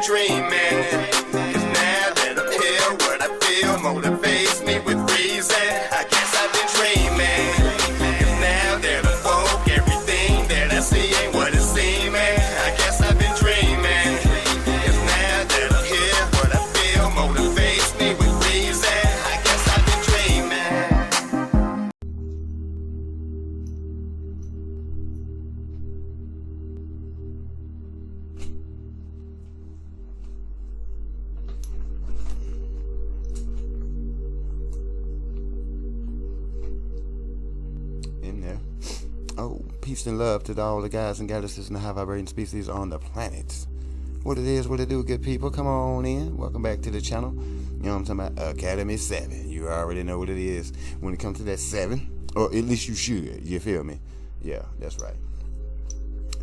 dreaming. 'Cause now that I'm here, what I feel motivates me with reason. I guess I've been dreaming. 'Cause now that I'm woke, everything that I see ain't what it seeming. I guess I've been dreaming. 'Cause now that I'm here, what I feel motivates me with reason. I guess I've been dreaming. In there. Oh, peace and love to all the guys and goddesses and the high vibrating species on the planet. What it is, what it do, good people. Come on in. Welcome back to the channel. You know what I'm talking about? Academy 7. You already know what it is when it comes to that 7. Or at least you should. You feel me? Yeah, that's right.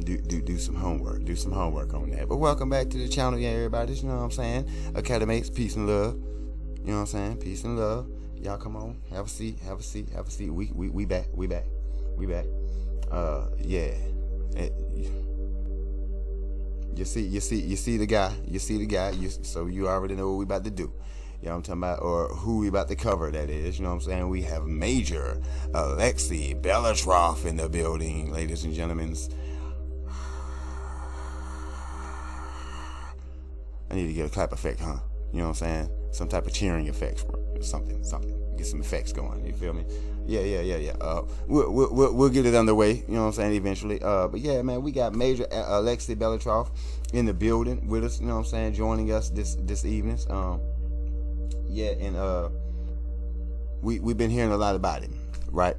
Do some homework. Do some homework on that. But welcome back to the channel, yeah, everybody. You know what I'm saying? Academates, peace and love. You know what I'm saying? Peace and love. Y'all come on. Have a seat. Have a seat. Have a seat. We back. We back. We back. Yeah. You see the guy. You see the guy. So you already know what we about to do. You know what I'm talking about? Or who we about to cover, that is. You know what I'm saying? We have Major Alexei Belitrov in the building, ladies and gentlemen. I need to get a clap effect, huh? You know what I'm saying? Some type of cheering effects, something. Get some effects going. You feel me? Yeah. We'll get it underway. You know what I'm saying? Eventually. But yeah, man, we got Major Alexei Belitrov in the building with us. You know what I'm saying? Joining us this evening. Yeah, and we've been hearing a lot about him, right?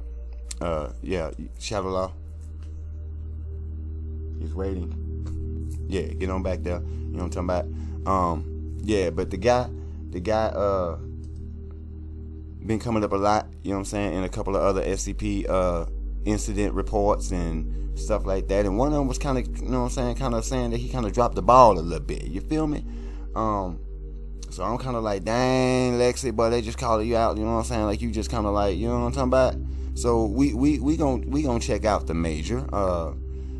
Yeah, Shadow Law. He's waiting. Yeah, get on back there. You know what I'm talking about? Yeah, but the guy been coming up a lot, you know what I'm saying, in a couple of other SCP incident reports and stuff like that. And one of them was kind of, you know what I'm saying, kind of saying that he kind of dropped the ball a little bit. You feel me? So I'm kind of like, dang, Lexi, but they just called you out, you know what I'm saying? Like, you just kind of like, you know what I'm talking about? So we gonna check out the Major.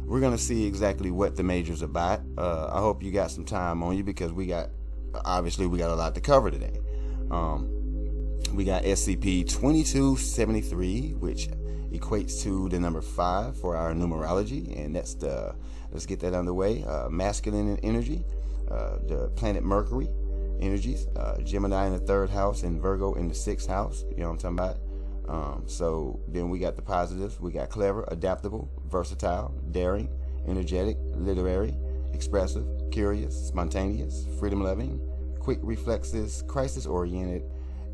We're gonna see exactly what the Major's about. I hope you got some time on you, because obviously we got a lot to cover today. We got SCP-2273, which equates to the number 5 for our numerology, and that's let's get that underway. Masculine energy, the planet Mercury energies, Gemini in the 3rd house and Virgo in the 6th house. You know what I'm talking about? So then we got the positives. We got clever, adaptable, versatile, daring, energetic, literary, expressive, curious, spontaneous, freedom-loving, quick reflexes, crisis-oriented,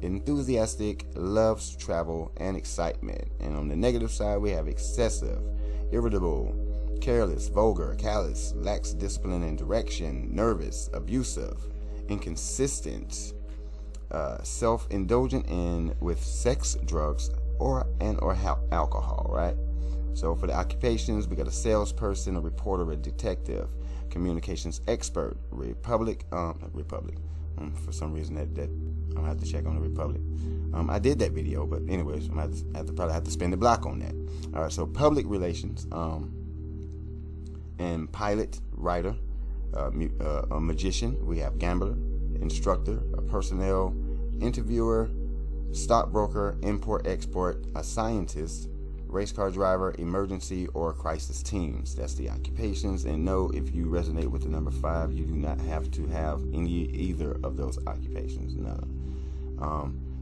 enthusiastic, loves travel and excitement. And on the negative side, we have excessive, irritable, careless, vulgar, callous, lacks discipline and direction, nervous, abusive, inconsistent, self-indulgent, and with sex, drugs, or alcohol, right? So for the occupations, we got a salesperson, a reporter, a detective, communications expert, Republic. For some reason that I'm gonna have to check on the Republic. I did that video, but anyways, I'm gonna probably have to spend the block on that. All right, so public relations, and pilot, writer, a magician. We have gambler, instructor, a personnel, interviewer, stockbroker, import-export, a scientist, race car driver, emergency or crisis teams. That's the occupations. And no, if you resonate with the number 5, you do not have to have either of those occupations. No.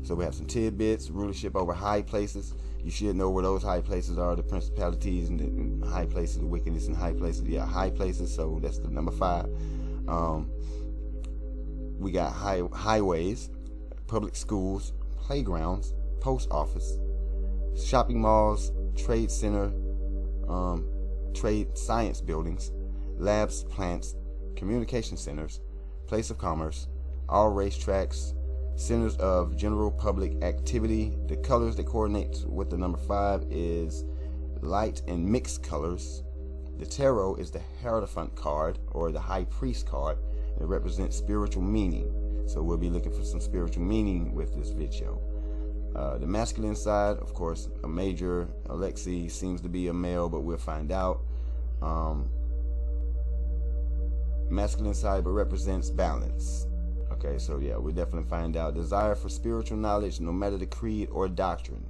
So we have some tidbits. Rulership over high places. You should know where those high places are. The principalities and the high places, the wickedness in high places. Yeah, high places. So that's the number 5. We got highways, public schools, playgrounds, post office, shopping malls, trade center, trade science buildings, labs, plants, communication centers, place of commerce, all racetracks, centers of general public activity. The colors that coordinate with the number 5 is light and mixed colors. The tarot is the Hierophant card, or the High Priest card. It represents spiritual meaning. So we'll be looking for some spiritual meaning with this video. The masculine side, of course, a Major Alexei seems to be a male, but we'll find out. masculine side, but represents balance. Okay, so yeah, we definitely find out desire for spiritual knowledge, no matter the creed or doctrine.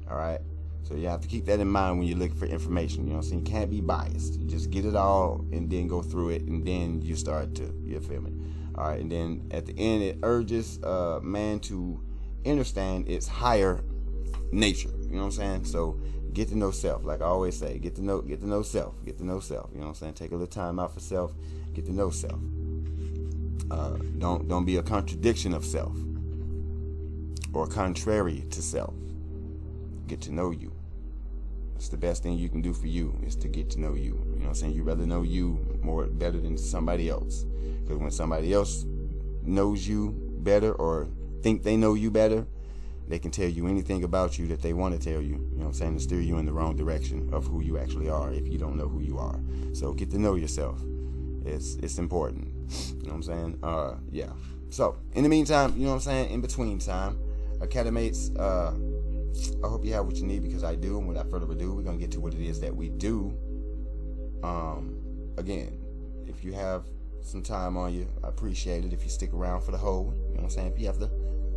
All right, so you have to keep that in mind when you're looking for information. You know what I'm saying? You can't be biased. You just get it all and then go through it, and then you start to, you feel me? All right, and then at the end, it urges man to understand its higher nature. You know what I'm saying? So get to know self. Like I always say, get to know self. Get to know self. You know what I'm saying? Take a little time out for self. Get to know self. Don't be a contradiction of self or contrary to self. Get to know you. It's the best thing you can do for you is to get to know you. You know what I'm saying? You'd rather know you better than somebody else. Because when somebody else knows you better or think they know you better, they can tell you anything about you that they want to tell you. You know what I'm saying? To steer you in the wrong direction of who you actually are if you don't know who you are. So get to know yourself. It's important. You know what I'm saying? Yeah. So in the meantime, you know what I'm saying? In between time, Academates, I hope you have what you need, because I do. And without further ado, we're going to get to what it is that we do. Again, if you have some time on you, I appreciate it if you stick around for the whole. You know what I'm saying? If you have to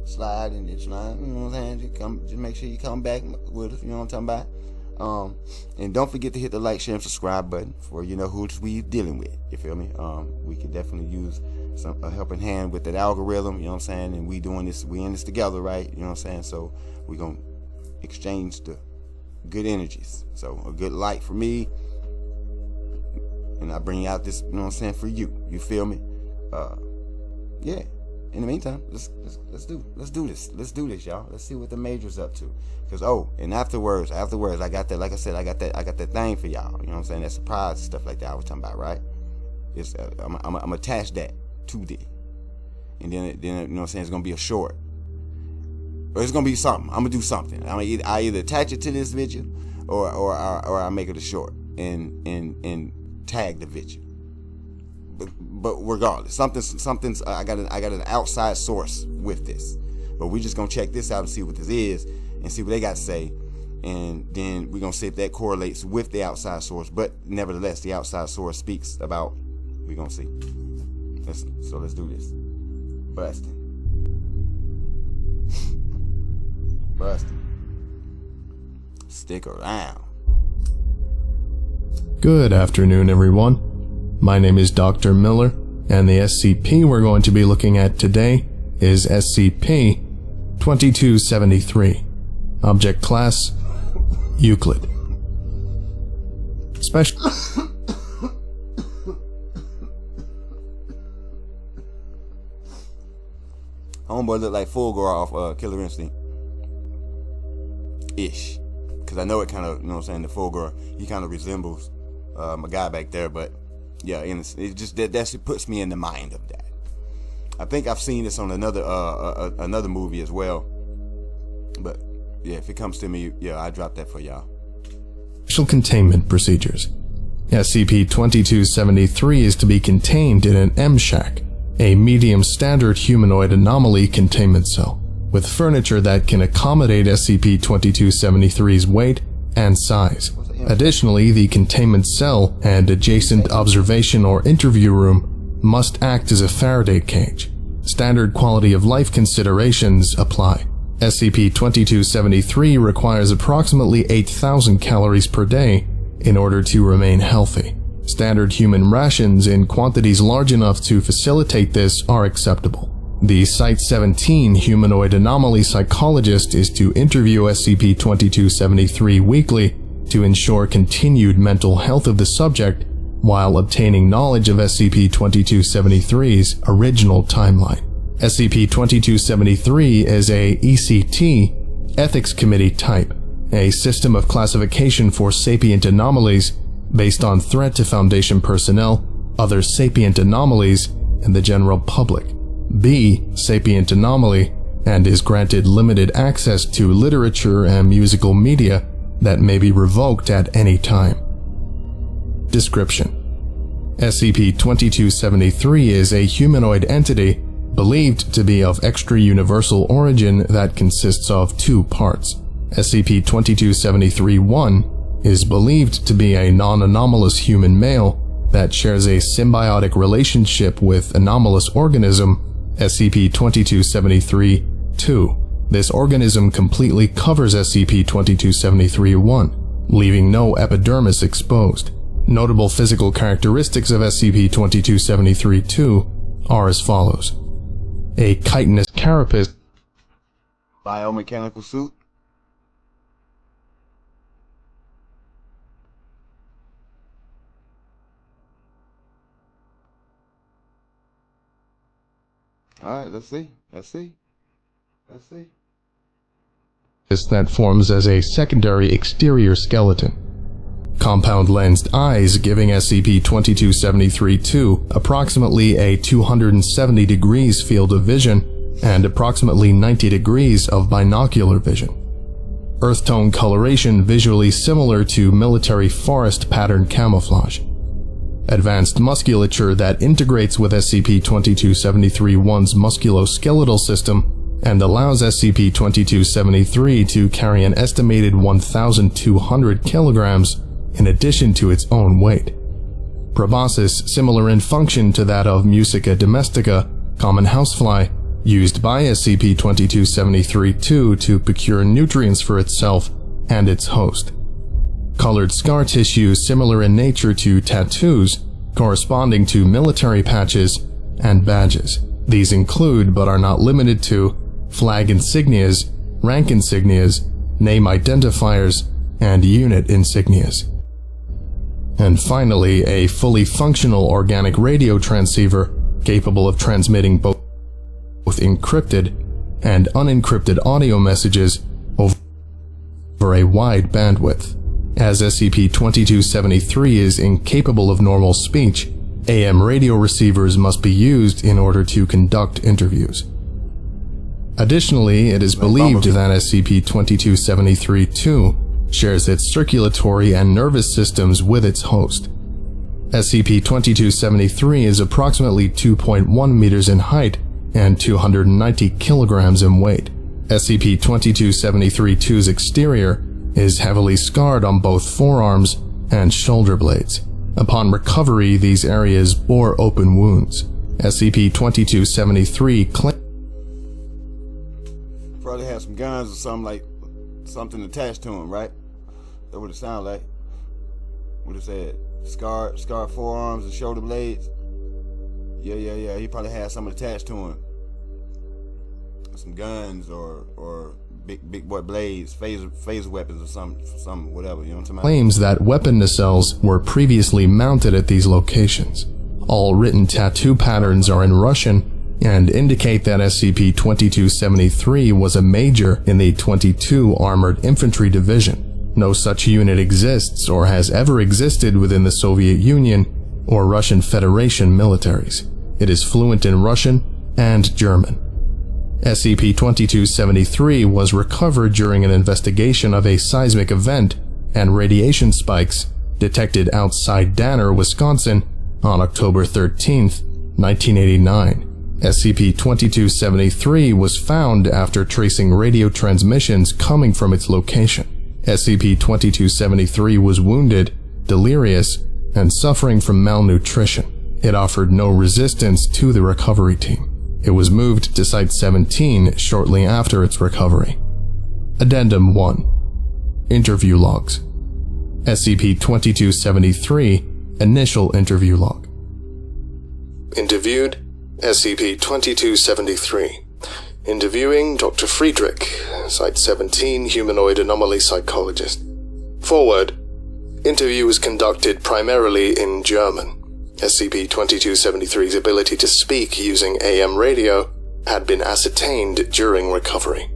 slide and it's line, you know what I'm saying? Just make sure you come back with us. You know what I'm talking about? And don't forget to hit the like, share, and subscribe button for you know who we dealing with. You feel me? We could definitely use a helping hand with that algorithm. You know what I'm saying? And we doing this, we in this together, right? You know what I'm saying? So we gonna exchange the good energies. So a good light for me, and I bring out this, you know what I'm saying, for you. You feel me? Yeah. In the meantime, let's do this. Let's do this, y'all. Let's see what the major's up to. Cause and afterwards, I got that. Like I said, I got that thing for y'all. You know what I'm saying? That surprise stuff like that I was talking about, right? It's I'm attach that to it, and then you know what I'm saying, it's gonna be a short, or it's gonna be something. I'm gonna do something. I either attach it to this video, or I make it a short and tag the video. But regardless, something's I got an outside source with this, but we just gonna check this out and see what this is and see what they got to say, and then we're gonna see if that correlates with the outside source. But nevertheless, the outside source speaks about. We're gonna see. So let's do this. Bustin'. Stick around. Good afternoon, everyone. My name is Dr. Miller, and the SCP we're going to be looking at today is SCP-2273. Object Class: Euclid. Special... Homeboy look like Volgun off Killer Instinct. Ish. Because I know it kind of, you know what I'm saying, the Volgun, he kind of resembles my guy back there, but yeah, it just that puts me in the mind of that. I think I've seen this on another movie as well. But yeah, if it comes to me, yeah, I drop that for y'all. Special containment procedures. SCP-2273 is to be contained in an M-Shack, a medium standard humanoid anomaly containment cell, with furniture that can accommodate SCP-2273's weight and size. Additionally, the containment cell and adjacent observation or interview room must act as a Faraday cage. Standard quality of life considerations apply. SCP-2273 requires approximately 8,000 calories per day in order to remain healthy. Standard human rations in quantities large enough to facilitate this are acceptable. The Site-17 humanoid anomaly psychologist is to interview SCP-2273 weekly to ensure continued mental health of the subject while obtaining knowledge of SCP-2273's original timeline. SCP-2273 is a ECT, Ethics Committee type, a system of classification for sapient anomalies based on threat to Foundation personnel, other sapient anomalies, and the general public. B, sapient anomaly, and is granted limited access to literature and musical media that may be revoked at any time. Description: SCP-2273 is a humanoid entity believed to be of extra-universal origin that consists of two parts. SCP-2273-1 is believed to be a non-anomalous human male that shares a symbiotic relationship with anomalous organism SCP-2273-2. This organism completely covers SCP-2273-1, leaving no epidermis exposed. Notable physical characteristics of SCP-2273-2 are as follows. A chitinous carapace, biomechanical suit, alright, let's see. that forms as a secondary exterior skeleton. Compound lensed eyes giving SCP-2273-2 approximately a 270 degrees field of vision and approximately 90 degrees of binocular vision. Earth tone coloration visually similar to military forest pattern camouflage. Advanced musculature that integrates with SCP-2273-1's musculoskeletal system and allows SCP-2273 to carry an estimated 1,200 kilograms in addition to its own weight. Proboscis similar in function to that of Musica domestica, common housefly, used by SCP-2273-2 to procure nutrients for itself and its host. Colored scar tissue similar in nature to tattoos, corresponding to military patches and badges. These include, but are not limited to, flag insignias, rank insignias, name identifiers, and unit insignias. And finally, a fully functional organic radio transceiver capable of transmitting both encrypted and unencrypted audio messages over a wide bandwidth. As SCP-2273 is incapable of normal speech, AM radio receivers must be used in order to conduct interviews. Additionally, it is believed that SCP-2273-2 shares its circulatory and nervous systems with its host. SCP-2273 is approximately 2.1 meters in height and 290 kilograms in weight. SCP-2273-2's exterior is heavily scarred on both forearms and shoulder blades. Upon recovery, these areas bore open wounds. SCP-2273 claims probably have some guns or something attached to him, right? That's what it sounded like. What it said, scarred forearms and shoulder blades. Yeah. He probably had something attached to him. Some guns or big boy blades, phaser weapons or something, whatever. You know what I'm talking about? Claims that weapon nacelles were previously mounted at these locations. All written tattoo patterns are in Russian and indicate that SCP-2273 was a major in the 22 Armored Infantry Division. No such unit exists or has ever existed within the Soviet Union or Russian Federation militaries. It is fluent in Russian and German. SCP-2273 was recovered during an investigation of a seismic event and radiation spikes detected outside Danner, Wisconsin on October 13, 1989. SCP-2273 was found after tracing radio transmissions coming from its location. SCP-2273 was wounded, delirious, and suffering from malnutrition. It offered no resistance to the recovery team. It was moved to Site-17 shortly after its recovery. Addendum 1. Interview Logs. SCP-2273 Initial Interview Log. Interviewed SCP-2273. Interviewing Dr. Friedrich, Site-17 Humanoid Anomaly Psychologist. Forward. Interview was conducted primarily in German. SCP-2273's ability to speak using AM radio had been ascertained during recovery.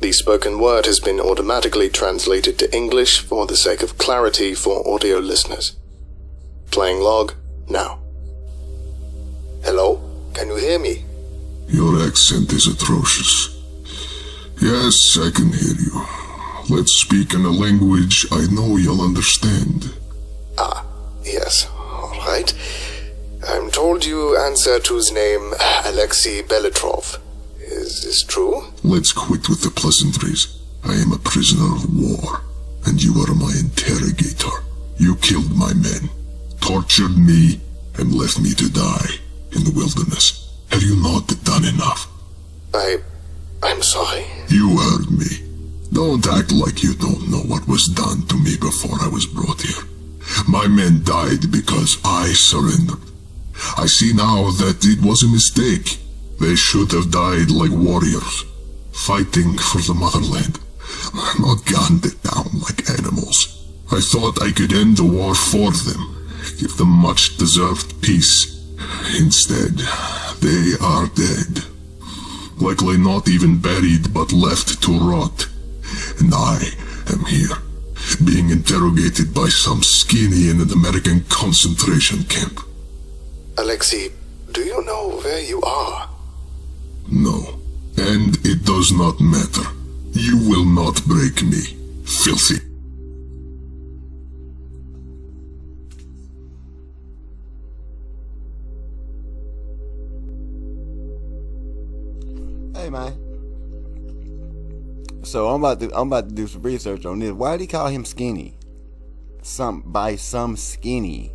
The spoken word has been automatically translated to English for the sake of clarity for audio listeners. Playing log now. Hello? Can you hear me? Your accent is atrocious. Yes, I can hear you. Let's speak in a language I know you'll understand. Ah, yes. All right. I'm told you answer to his name Alexei Belitrov. Is this true? Let's quit with the pleasantries. I am a prisoner of war, and you are my interrogator. You killed my men. tortured me, and left me to die in the wilderness. Have you not done enough? I'm sorry. You heard me. Don't act like you don't know what was done to me before I was brought here. My men died because I surrendered. I see now that it was a mistake. They should have died like warriors, fighting for the motherland, not gunned down like animals. I thought I could end the war for them, give them much-deserved peace. Instead, they are dead. Likely not even buried, but left to rot. And I am here, being interrogated by some skinny in an American concentration camp. Alexei, do you know where you are? No, and it does not matter. You will not break me, filthy. Hey man. So I'm about to do some research on this. Why did he call him skinny? Some skinny.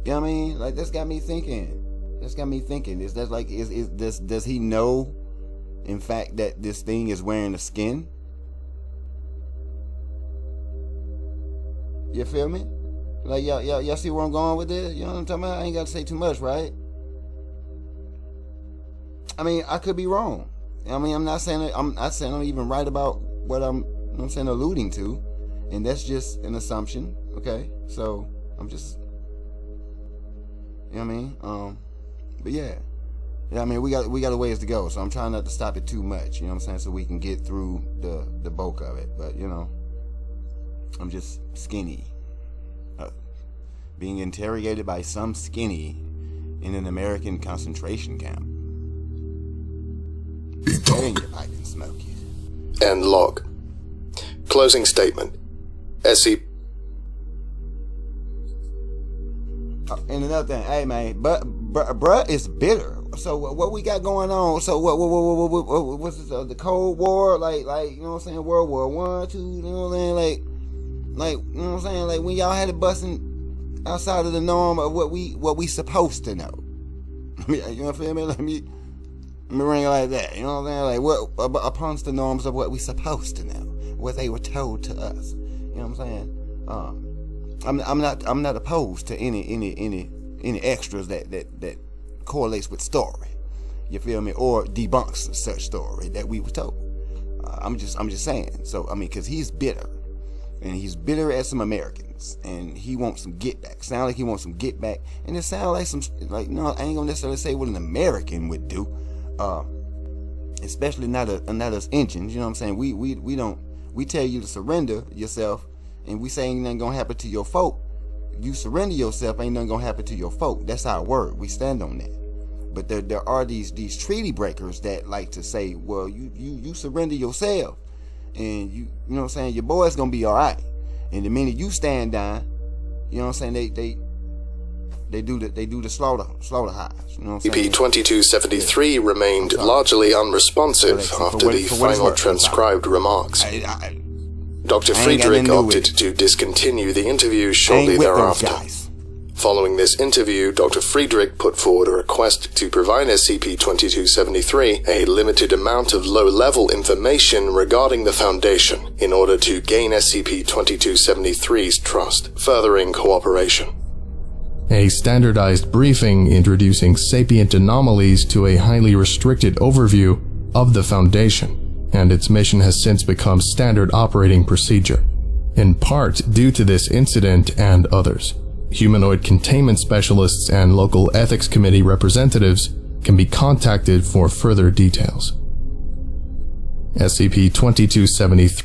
You know what I mean? Like, this got me thinking. Does he know, in fact, that this thing is wearing a skin? You feel me? Like, y'all see where I'm going with this? You know what I'm talking about? I ain't got to say too much, right? I mean, I could be wrong. I mean, I'm not saying I'm even right about what I'm alluding to, and that's just an assumption. Okay, so I'm just, you know what I mean? But yeah, I mean, we got a ways to go, so I'm trying not to stop it too much. You know what I'm saying? So we can get through the bulk of it. But you know, I'm just skinny, being interrogated by some skinny in an American concentration camp. I can smoke it. End log. Closing statement. SCP. And another thing, hey man, bruh is bitter. So what we got going on? So what's this, the Cold War? Like you know what I'm saying? World War 1, 2, you know what I'm saying? Like you know what I'm saying? Like when y'all had it busting outside of the norm of what we supposed to know. You know what I mean? Let me ring it like that. You know what I'm saying? Like what upon the norms of what we supposed to know, what they were told to us. You know what I'm saying? I'm not opposed to any extras that correlates with story. You feel me? Or debunks such story that we were told. I'm just saying. So I mean, because he's bitter, and he's bitter at some Americans, and he wants some get back. Sound like he wants some get back, and it sounds like some no, I ain't gonna necessarily say what an American would do. Especially not us engines. You know what I'm saying? We tell you to surrender yourself, and we say ain't nothing gonna happen to your folk. You surrender yourself, ain't nothing gonna happen to your folk. That's our word. We stand on that. But there are these treaty breakers that like to say, well, you surrender yourself, and you know what I'm saying, your boy's gonna be all right. And the minute you stand down, you know what I'm saying, they do the slaughter hives. You know what I'm saying? SCP-2273 remained largely unresponsive after the final transcribed remarks. Dr. Friedrich opted to discontinue the interview shortly thereafter. Following this interview, Dr. Friedrich put forward a request to provide SCP-2273 a limited amount of low-level information regarding the Foundation in order to gain SCP-2273's trust, furthering cooperation. A standardized briefing introducing sapient anomalies to a highly restricted overview of the Foundation, and its mission has since become standard operating procedure. In part due to this incident and others, humanoid containment specialists and local ethics committee representatives can be contacted for further details. SCP-2273.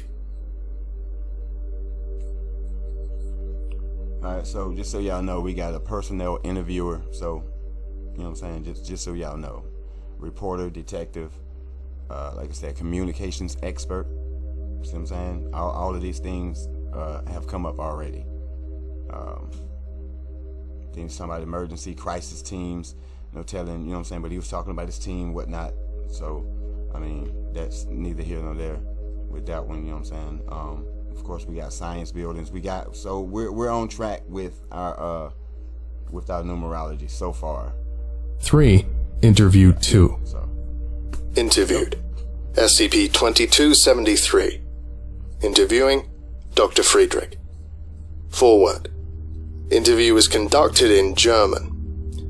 Alright, so just so y'all know, we got a personnel interviewer. So, you know what I'm saying? Just so y'all know. Reporter, detective, like I said, communications expert. You see what I'm saying? All of these things have come up already. Things talking about emergency crisis teams, you know, telling, you know what I'm saying, but he was talking about his team, whatnot. So, I mean, that's neither here nor there with that one, you know what I'm saying? Of course, we got science buildings. So we're on track with our numerology so far. 3. Interview 2. So Interviewed. SCP-2273. Interviewing Dr. Friedrich. Forward. Interview was conducted in German.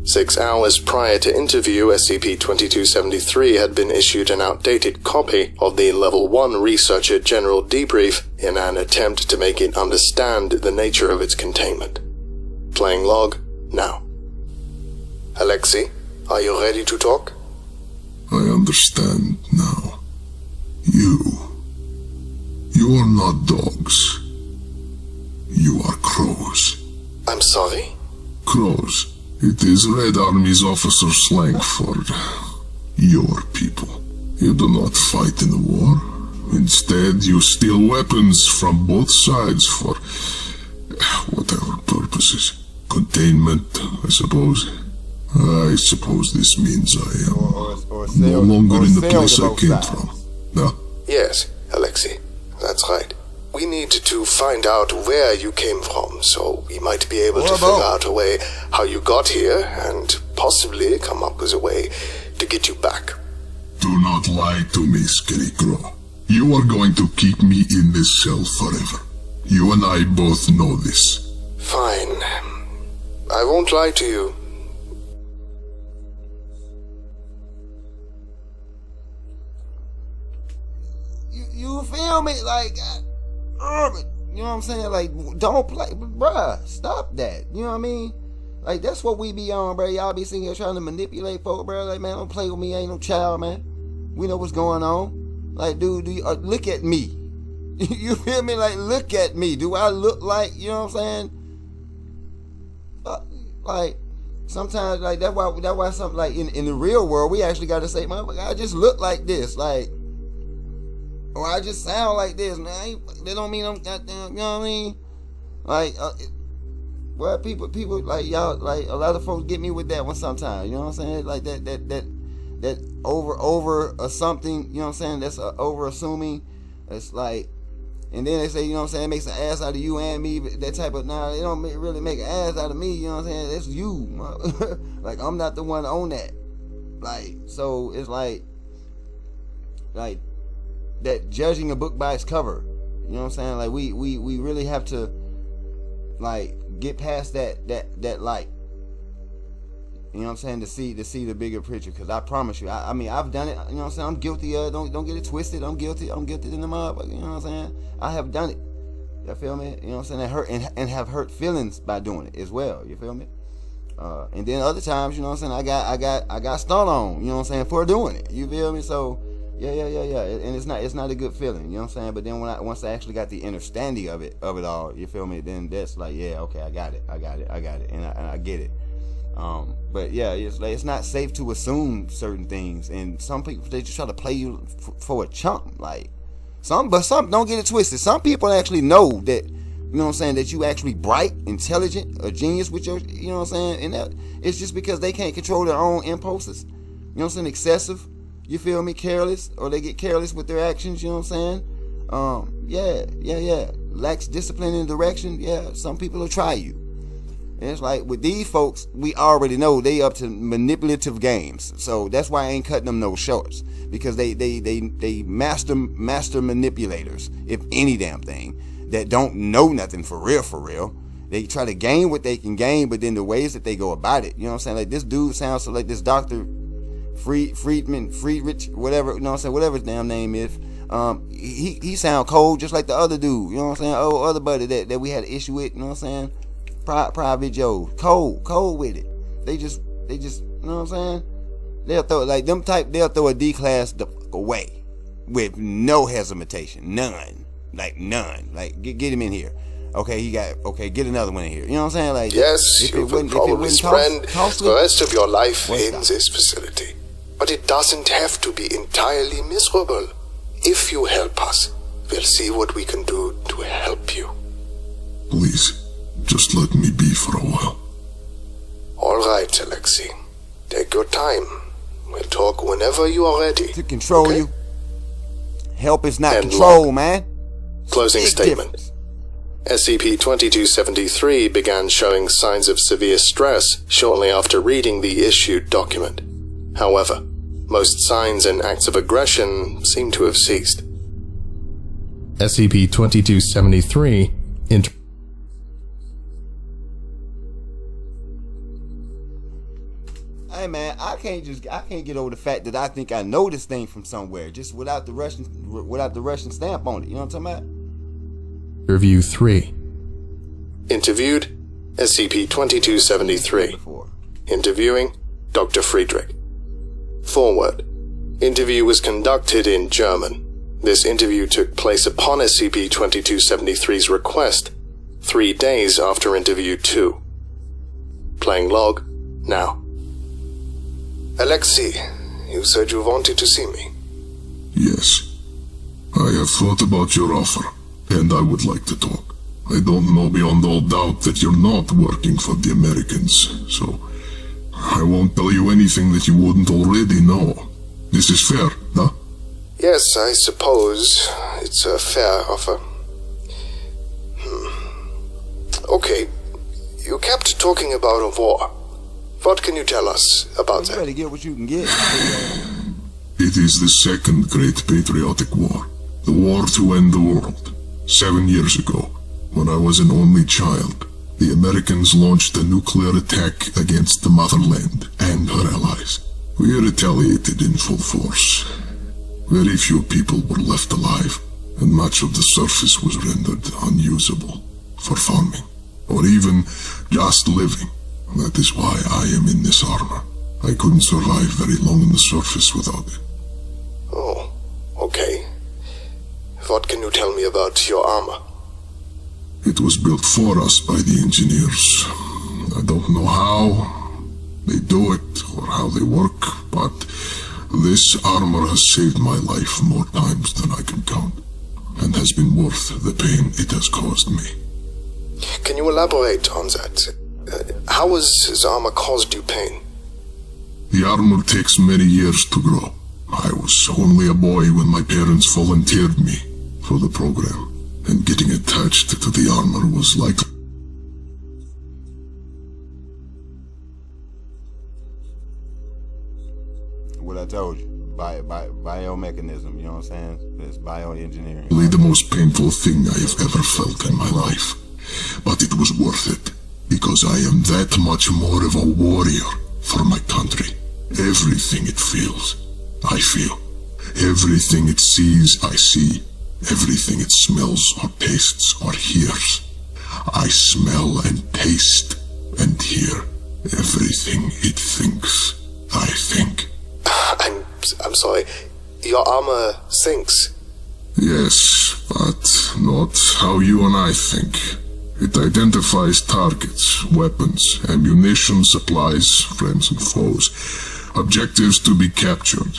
6 hours prior to interview, SCP-2273 had been issued an outdated copy of the Level 1 Researcher General Debrief in an attempt to make it understand the nature of its containment. Playing log now. Alexei, are you ready to talk? I understand now. You are not dogs. You are crows. I'm sorry? Crows. It is Red Army's officer slang for your people. You do not fight in the war. Instead, you steal weapons from both sides for whatever purposes. Containment, I suppose. I suppose this means I am no longer in the place I came from. No? Yes, Alexei, that's right. We need to find out where you came from, so we might be able to figure out a way how you got here, and possibly come up with a way to get you back. Do not lie to me, Scarecrow. You are going to keep me in this cell forever. You and I both know this. Fine. I won't lie to you. You feel me? Like, you know what I'm saying? Like, don't play, bruh. Stop that. You know what I mean? Like, that's what we be on, bruh. Y'all be sitting here trying to manipulate folk, bruh. Like, man, don't play with me. I ain't no child, man. We know what's going on. Like, dude, look at me. You feel me? Like, look at me. Do I look like, you know what I'm saying? Like, sometimes, like, that's why something, like, in the real world, we actually got to say, motherfucker, I just look like this. Like, or I just sound like this, man. That don't mean I'm goddamn, you know what I mean? Like, well, people, like, y'all, like, a lot of folks get me with that one sometimes, you know what I'm saying? Like, that over or something, you know what I'm saying? That's over assuming. It's like, and then they say, you know what I'm saying, it makes an ass out of you and me, that type of, nah, it don't really make an ass out of me, you know what I'm saying? That's you. Like, I'm not the one on that. Like, so it's like that judging a book by its cover, you know what I'm saying? Like, we really have to, like, get past that light, you know what I'm saying, to see the bigger picture. Because I promise you, I mean, I've done it, you know what I'm saying? I'm guilty of, don't get it twisted, I'm guilty in the motherfucker, you know what I'm saying? I have done it, you feel me? You know what I'm saying? That hurt and have hurt feelings by doing it as well, you feel me? And then other times, you know what I'm saying, I got stun on, you know what I'm saying, for doing it, you feel me? So yeah, and it's not a good feeling, you know what I'm saying? But then once I actually got the understanding of it all, you feel me? Then that's like, yeah, okay, I got it, and I get it. But yeah, it's like, it's not safe to assume certain things, and some people, they just try to play you for a chump, like some don't get it twisted. Some people actually know that, you know what I'm saying, that you actually bright, intelligent, a genius with your, you know what I'm saying, and that it's just because they can't control their own impulses, you know what I'm saying, excessive. You feel me? Careless, or they get careless with their actions, you know what I'm saying? Yeah. Lacks discipline and direction. Yeah, some people will try you. And it's like, with these folks, we already know they up to manipulative games. So that's why I ain't cutting them no shorts. Because they master manipulators, if any damn thing, that don't know nothing for real. They try to gain what they can gain, but then the ways that they go about it, you know what I'm saying? Like, this dude sounds like this Dr. Friedrich, whatever, you know what I'm saying, whatever his damn name is. He sound cold just like the other dude, you know what I'm saying? Oh, other buddy that we had an issue with, you know what I'm saying? Private Joe, cold with it. They just, you know what I'm saying? They'll throw, like, they'll throw a D class away with no hesitation, none. Like, get him in here. Okay, get another one in here. You know what I'm saying? Like, yes, you will probably spend the rest of your life in this facility. But it doesn't have to be entirely miserable. If you help us, we'll see what we can do to help you. Please, just let me be for a while. All right, Alexei. Take your time. We'll talk whenever you are ready. To control okay? you. Help is not and control, look, man. Closing Big statement. difference. SCP-2273 began showing signs of severe stress shortly after reading the issued document. However, most signs and acts of aggression seem to have ceased. SCP-2273 Hey man, I can't get over the fact that I think I know this thing from somewhere, just without the Russian stamp on it. You know what I'm talking about? Review 3. Interviewed, SCP-2273. Interviewing, Dr. Friedrich. Forward. Interview was conducted in German. This interview took place upon SCP-2273's request, 3 days after Interview 2. Playing log, now. Alexei, you said you wanted to see me. Yes. I have thought about your offer, and I would like to talk. I don't know beyond all doubt that you're not working for the Americans, so I won't tell you anything that you wouldn't already know. This is fair, huh? Yes, I suppose it's a fair offer. Okay, you kept talking about a war. What can you tell us about You that? better get what you can get. It is the second great patriotic war. The war to end the world. 7 years ago, when I was an only child, the Americans launched a nuclear attack against the motherland and her allies. We retaliated in full force. Very few people were left alive, and much of the surface was rendered unusable for farming, or even just living. That is why I am in this armor. I couldn't survive very long on the surface without it. Oh, okay. What can you tell me about your armor? It was built for us by the engineers. I don't know how they do it or how they work, but this armor has saved my life more times than I can count, and has been worth the pain it has caused me. Can you elaborate on that? How has his armor caused you pain? The armor takes many years to grow. I was only a boy when my parents volunteered me for the program, and getting attached to the armor was like... What I told you, biomechanism, you know what I'm saying? It's bioengineering. the most painful thing I have ever felt in my life. But it was worth it, because I am that much more of a warrior for my country. Everything it feels, I feel. Everything it sees, I see. Everything it smells or tastes or hears, I smell and taste and hear. Everything it thinks, I think. I'm sorry. Your armor thinks. Yes, but not how you and I think. It identifies targets, weapons, ammunition, supplies, friends and foes, objectives to be captured,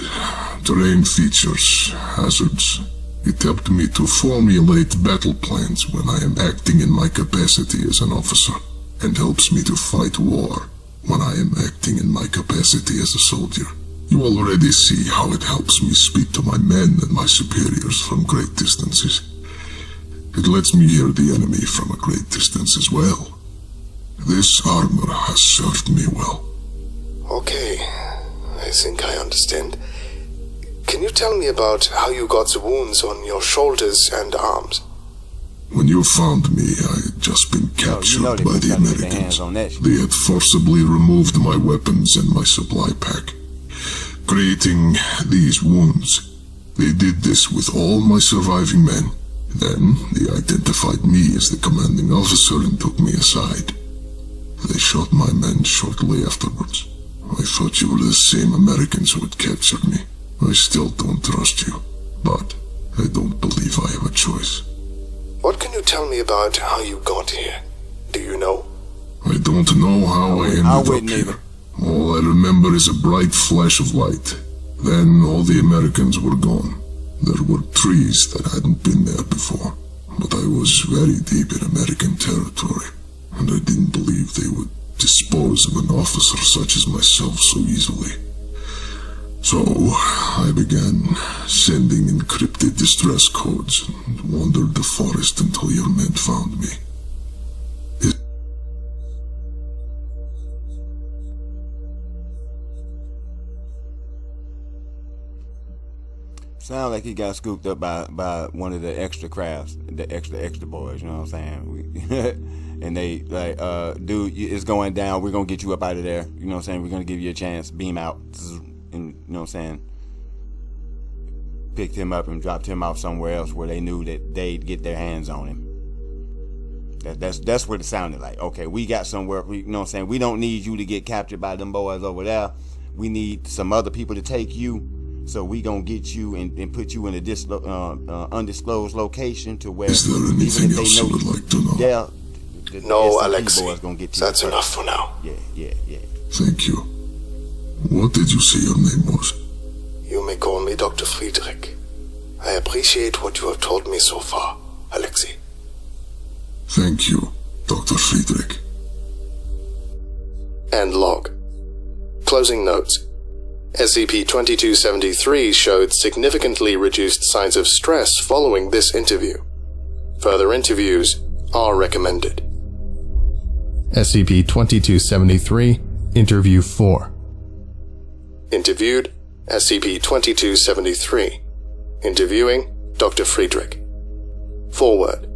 terrain features, hazards. It helped me to formulate battle plans when I am acting in my capacity as an officer, and helps me to fight war when I am acting in my capacity as a soldier. You already see how it helps me speak to my men and my superiors from great distances. It lets me hear the enemy from a great distance as well. This armor has served me well. Okay, I think I understand. Can you tell me about how you got the wounds on your shoulders and arms? When you found me, I had just been captured by the Americans. They had forcibly removed my weapons and my supply pack, creating these wounds. They did this with all my surviving men. Then they identified me as the commanding officer and took me aside. They shot my men shortly afterwards. I thought you were the same Americans who had captured me. I still don't trust you, but I don't believe I have a choice. What can you tell me about how you got here? Do you know? I don't know how I ended up here. All I remember is a bright flash of light. Then all the Americans were gone. There were trees that hadn't been there before, but I was very deep in American territory, and I didn't believe they would dispose of an officer such as myself so easily. So, I began sending encrypted distress codes and wandered the forest until your men found me. Sound like he got scooped up by one of the extra crafts, the extra boys, you know what I'm saying? And they like, dude, it's going down. We're gonna get you up out of there. You know what I'm saying? We're gonna give you a chance. Beam out, and you know what I'm saying? Picked him up and dropped him off somewhere else where they knew that they'd get their hands on him. That's what it sounded like. Okay, we got somewhere. You know what I'm saying? We don't need you to get captured by them boys over there. We need some other people to take you. So we gonna get you and put you in a undisclosed location to where is there anything else you would like to know? No, Alexei. That's enough for now. Yeah. Thank you. What did you say your name was? You may call me Dr. Friedrich. I appreciate what you have told me so far, Alexei. Thank you, Dr. Friedrich. And log. Closing notes. SCP-2273 showed significantly reduced signs of stress following this interview. Further interviews are recommended. SCP-2273, Interview 4. Interviewed, SCP-2273. Interviewing, Dr. Friedrich. Forward.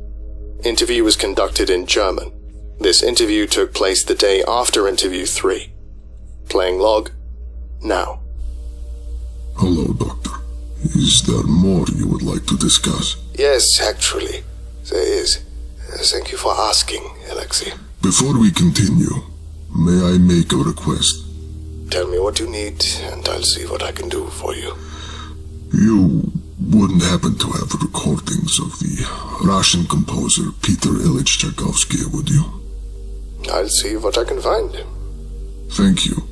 Interview was conducted in German. This interview took place the day after Interview 3. Playing log, now. Hello, Doctor. Is there more you would like to discuss? Yes, actually, there is. Thank you for asking, Alexei. Before we continue, may I make a request? Tell me what you need, and I'll see what I can do for you. You wouldn't happen to have recordings of the Russian composer Peter Ilyich Tchaikovsky, would you? I'll see what I can find. Thank you.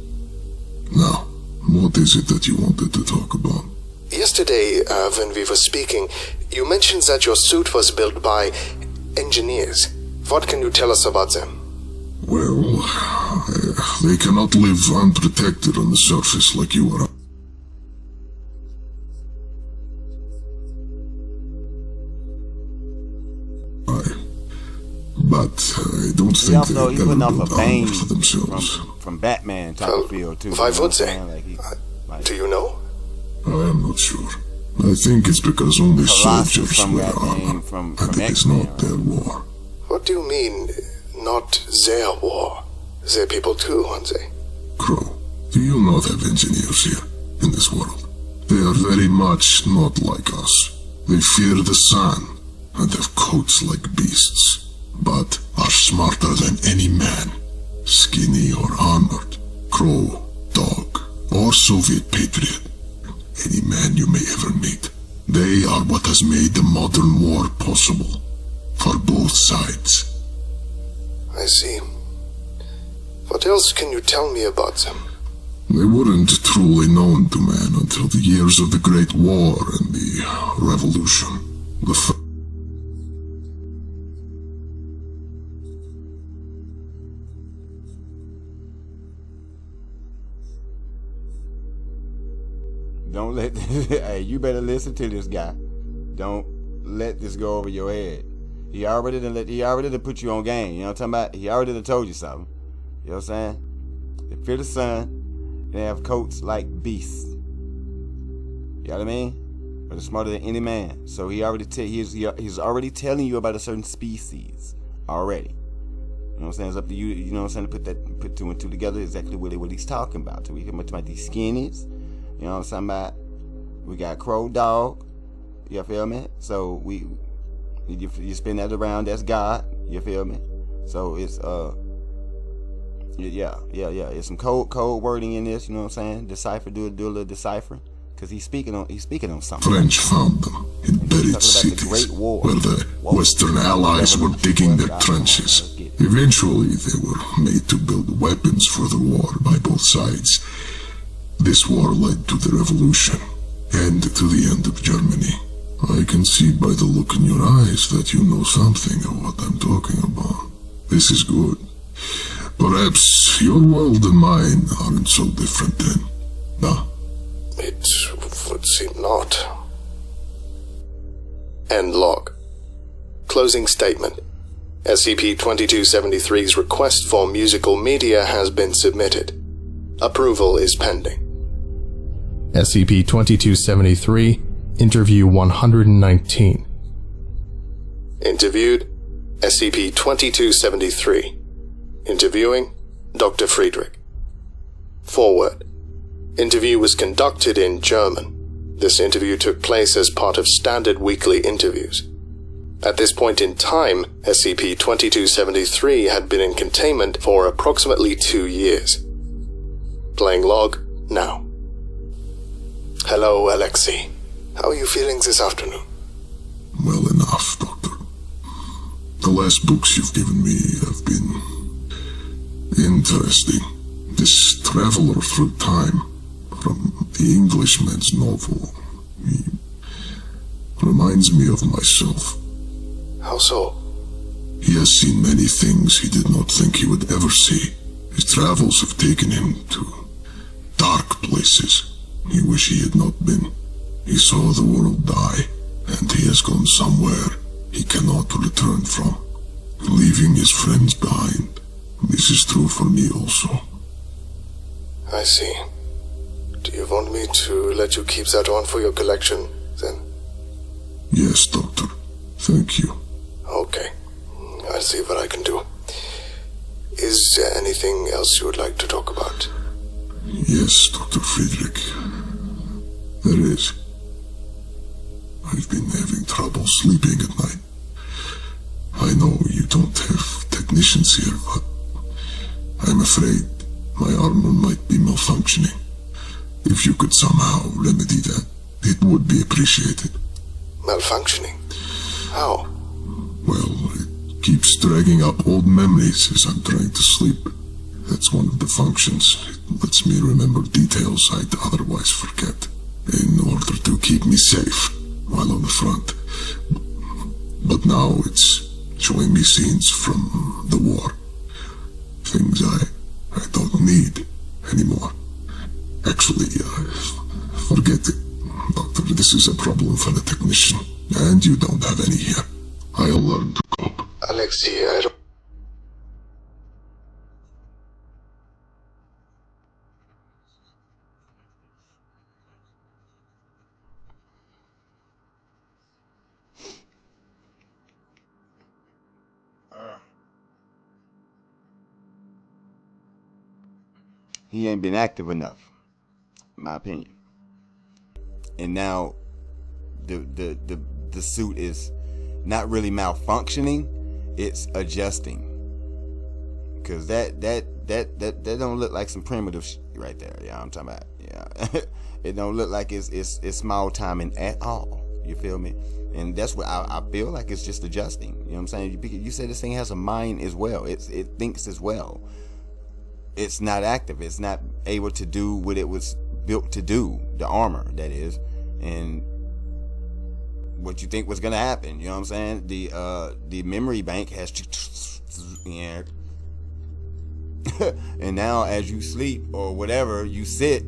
Now, what is it that you wanted to talk about? Yesterday, when we were speaking, you mentioned that your suit was built by engineers. What can you tell us about them? Well, they cannot live unprotected on the surface like you are. But I don't think they he putting off a bane for themselves. From Batman type of feel too. I would say. Do you know? I am not sure. I think it's because only soldiers wear armor, and it is not their war. What do you mean, not their war? They're people too, aren't they? Crow, do you not have engineers here, in this world? They are very much not like us. They fear the sun, and have coats like beasts, but are smarter than any man, skinny or armored, crow, dog, or Soviet patriot. Any man you may ever meet. They are what has made the modern war possible, for both sides. I see. What else can you tell me about them? They weren't truly known to man until the years of the Great War and the Revolution. Don't let hey, you better listen to this guy. Don't let this go over your head. He already done put you on game. You know what I'm talking about? He already done told you something. You know what I'm saying? They fear the sun. They have coats like beasts. You know what I mean? But they're smarter than any man. So he's already telling you about a certain species already. You know what I'm saying? It's up to you. You know what I'm saying? To put two and two together. Exactly what he's talking about. So we can talk about these skinnies. You know what I'm talking about? We got crow, dog. You feel me? So you spin that around. That's God. You feel me? So it's yeah. It's some code wording in this. You know what I'm saying? Decipher, do a little deciphering, because he's speaking on something. French found them in buried cities where the Western Allies were digging their trenches. Eventually, they were made to build weapons for the war by both sides. This war led to the revolution and to the end of Germany. I can see by the look in your eyes that you know something of what I'm talking about. This is good. Perhaps your world and mine aren't so different then. Nah? It would seem not. End log. Closing statement. SCP-2273's request for musical media has been submitted. Approval is pending. SCP-2273, Interview 119. Interviewed, SCP-2273. Interviewing, Dr. Friedrich. Forward. Interview was conducted in German. This interview took place as part of standard weekly interviews. At this point in time, SCP-2273 had been in containment for approximately 2 years. Playing log, now. Hello, Alexei. How are you feeling this afternoon? Well enough, Doctor. The last books you've given me have been interesting. This traveler through time from the Englishman's novel, he reminds me of myself. How so? He has seen many things he did not think he would ever see. His travels have taken him to dark places he wished he had not been. He saw the world die, and he has gone somewhere he cannot return from, leaving his friends behind. This is true for me also. I see. Do you want me to let you keep that one for your collection, then? Yes, Doctor. Thank you. Okay. I'll see what I can do. Is there anything else you would like to talk about? Yes, Dr. Friedrich. There is. I've been having trouble sleeping at night. I know you don't have technicians here, but I'm afraid my armor might be malfunctioning. If you could somehow remedy that, it would be appreciated. Malfunctioning? How? Well, it keeps dragging up old memories as I'm trying to sleep. That's one of the functions. It lets me remember details I'd otherwise forget, in order to keep me safe while on the front. But now it's showing me scenes from the war. Things I don't need anymore. Actually, forget it, Doctor. This is a problem for the technician, and you don't have any here. I'll learn to cope. Alexei, I don't... He ain't been active enough, in my opinion. And now the suit is not really malfunctioning, it's adjusting. Cause that don't look like some primitive shit right there. Yeah, I'm talking about. Yeah. It don't look like it's small timing at all. You feel me? And that's what I feel like it's just adjusting. You know what I'm saying? You said this thing has a mind as well. It thinks as well. It's not active. It's not able to do what it was built to do. The armor, that is. And what you think was gonna happen, you know what I'm saying? The memory bank has and now as you sleep or whatever you sit,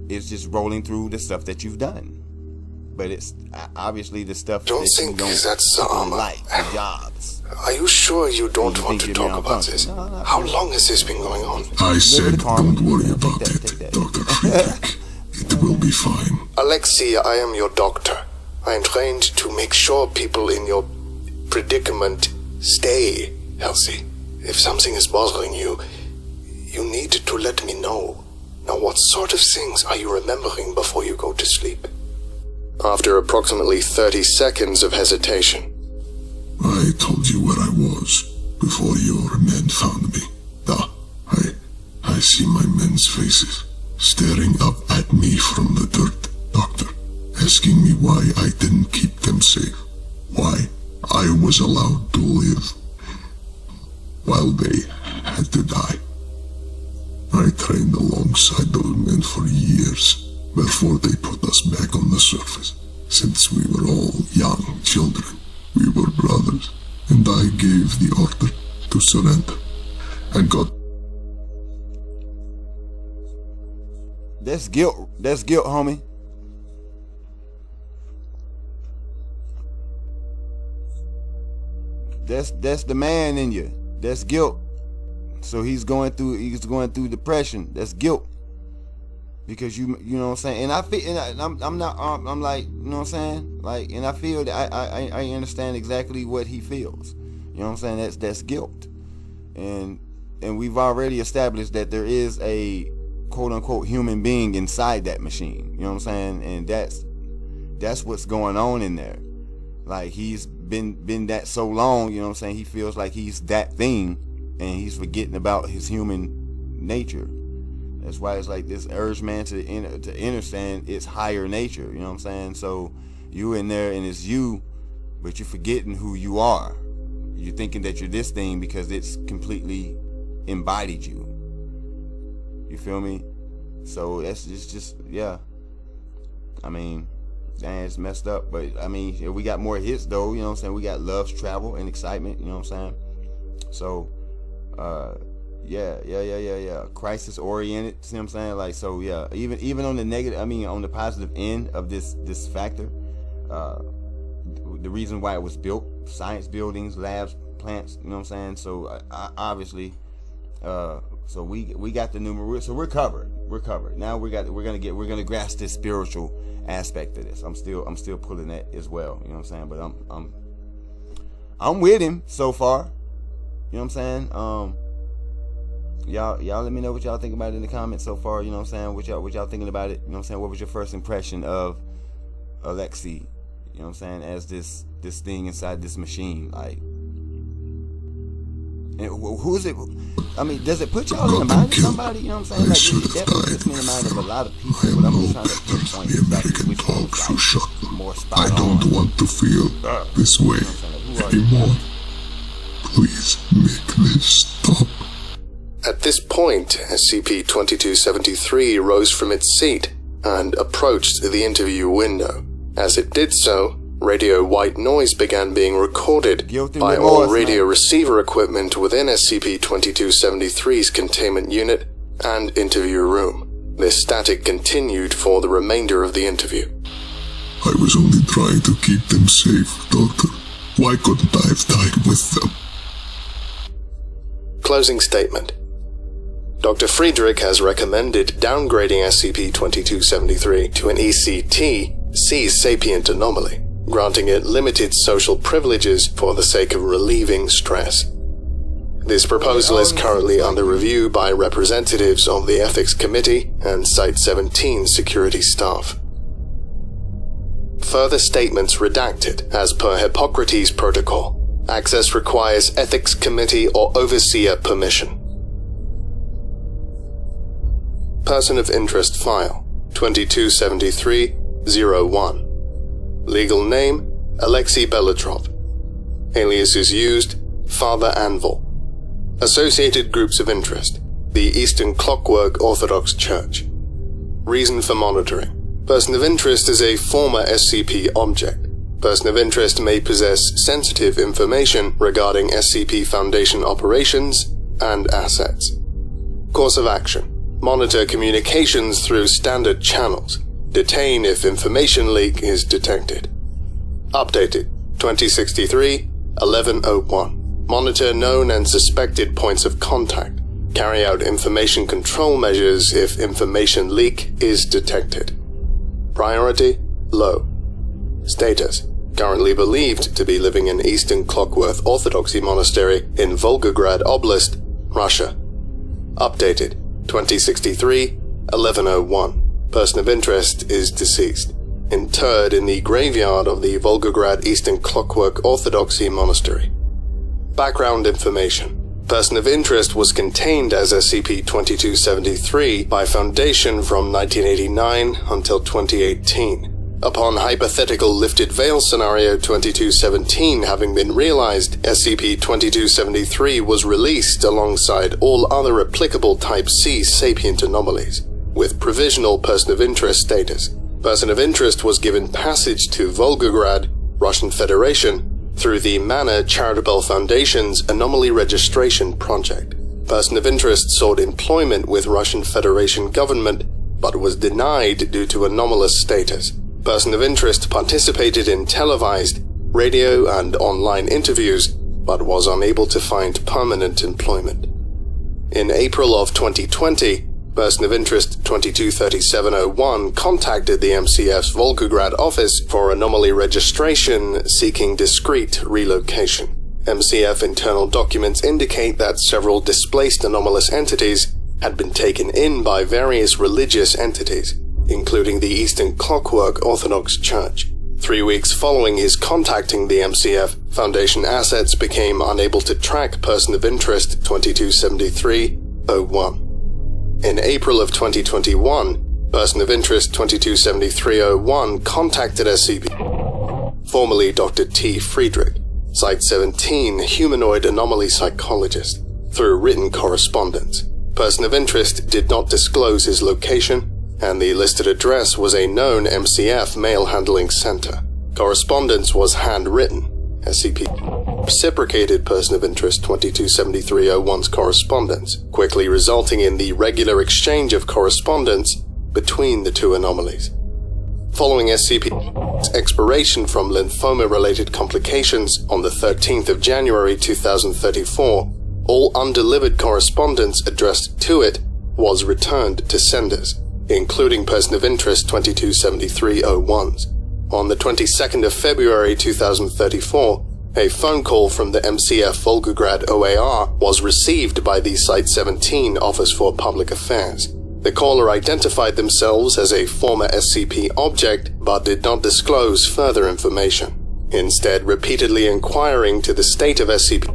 it's just rolling through the stuff that you've done. But it's obviously the stuff Don't that think you don't that's the armor. like, the jobs. Are you sure you don't You want think to you're talk about this? malfunctioning? No. How long has this been going on? I said don't worry Take about that, it, take that. Dr. Friedrich. It will be fine. Alexei, I am your doctor. I am trained to make sure people in your predicament stay healthy. If something is bothering you, you need to let me know. Now, what sort of things are you remembering before you go to sleep? After approximately 30 seconds of hesitation. I told you where I was before your men found me. I see my men's faces staring up at me from the dirt, Doctor, asking me why I didn't keep them safe, why I was allowed to live while they had to die. I trained alongside those men for years before they put us back on the surface. Since we were all young children, we were brothers, and I gave the order to surrender and got... That's guilt. That's guilt, homie. That's the man in you. That's guilt. So he's going through depression. That's guilt. Because you know what I'm saying, and I feel, and I'm like, you know what I'm saying, like, and I feel that I understand exactly what he feels. You know what I'm saying? That's guilt, and we've already established that there is a quote unquote human being inside that machine. You know what I'm saying? And that's what's going on in there. Like, he's been that so long. You know what I'm saying? He feels like he's that thing, and he's forgetting about his human nature. That's why it's like this urge, man, to understand its higher nature. You know what I'm saying? So you in there and it's you, but you're forgetting who you are. You're thinking that you're this thing because it's completely embodied you. You feel me? So it's just yeah. I mean, dang, it's messed up. But I mean, we got more hits though. You know what I'm saying? We got Love's Travel and Excitement. You know what I'm saying? So yeah. Crisis oriented. See what I'm saying? Like, so yeah. Even on the negative, I mean, on the positive end of this factor, the reason why it was built, science buildings, labs, plants. You know what I'm saying? So obviously, so we got the numerous. So we're covered. We're covered. Now we're gonna grasp this spiritual aspect of this. I'm still pulling that as well. You know what I'm saying? But I'm with him so far. You know what I'm saying? Y'all let me know what y'all think about it in the comments so far. You know what I'm saying? What y'all thinking about it? You know what I'm saying? What was your first impression of Alexei? You know what I'm saying? As this thing inside this machine, like, and who is it? I mean, does it put y'all in the mind of somebody? You know what I'm saying? Like, it definitely puts me in the mind of a lot of people. But I'm just trying to pinpoint exactly which one is like more spot on. I don't want to feel this way anymore. Please make this stop. At this point, SCP-2273 rose from its seat and approached the interview window. As it did so, radio white noise began being recorded by all radio receiver equipment within SCP-2273's containment unit and interview room. This static continued for the remainder of the interview. I was only trying to keep them safe, Doctor. Why couldn't I have died with them? Closing statement. Dr. Friedrich has recommended downgrading SCP-2273 to an ECT, C-sapient anomaly, granting it limited social privileges for the sake of relieving stress. This proposal is currently under review by representatives of the Ethics Committee and Site-17 security staff. Further statements redacted as per Hippocrates Protocol. Access requires Ethics Committee or Overseer permission. Person of Interest File 2273-01. Legal name Alexei Belitrov. Aliases used Father Anvil. Associated Groups of Interest: the Eastern Clockwork Orthodox Church. Reason for monitoring: Person of Interest is a former SCP object. Person of Interest may possess sensitive information regarding SCP Foundation operations and assets. Course of action: monitor communications through standard channels. Detain if information leak is detected. Updated 2063-1101. Monitor known and suspected points of contact. Carry out information control measures if information leak is detected. Priority: low. Status: currently believed to be living in Eastern Clockwork Orthodoxy Monastery in Volgograd Oblast, Russia. Updated 2063-1101. Person of Interest is deceased. Interred in the graveyard of the Volgograd Eastern Clockwork Orthodoxy Monastery. Background information: Person of Interest was contained as SCP-2273 by Foundation from 1989 until 2018. Upon hypothetical lifted veil scenario 2217 having been realized, SCP-2273 was released alongside all other applicable Type C sapient anomalies, with provisional Person of Interest status. Person of Interest was given passage to Volgograd, Russian Federation, through the Mana Charitable Foundation's Anomaly Registration Project. Person of Interest sought employment with Russian Federation government but was denied due to anomalous status. Person of interest participated in televised, radio, and online interviews, but was unable to find permanent employment. In April of 2020, Person of Interest 223701 contacted the MCF's Volgograd office for anomaly registration, seeking discrete relocation. MCF internal documents indicate that several displaced anomalous entities had been taken in by various religious entities, including the Eastern Clockwork Orthodox Church. 3 weeks following his contacting the MCF, Foundation assets became unable to track Person of Interest 227301. In April of 2021, Person of Interest 227301 contacted SCP, formerly Dr. T. Friedrich, Site-17 humanoid anomaly psychologist, through written correspondence. Person of Interest did not disclose his location, and the listed address was a known MCF mail handling center. Correspondence was handwritten. SCP reciprocated Person of Interest 227301's correspondence, quickly resulting in the regular exchange of correspondence between the two anomalies. Following SCP's expiration from lymphoma-related complications on the 13th of January 2034, all undelivered correspondence addressed to it was returned to senders, including Person of Interest 227301's. On the 22nd of February 2034, a phone call from the MCF Volgograd OAR was received by the Site-17 Office for Public Affairs. The caller identified themselves as a former SCP object but did not disclose further information, instead repeatedly inquiring to the state of SCP,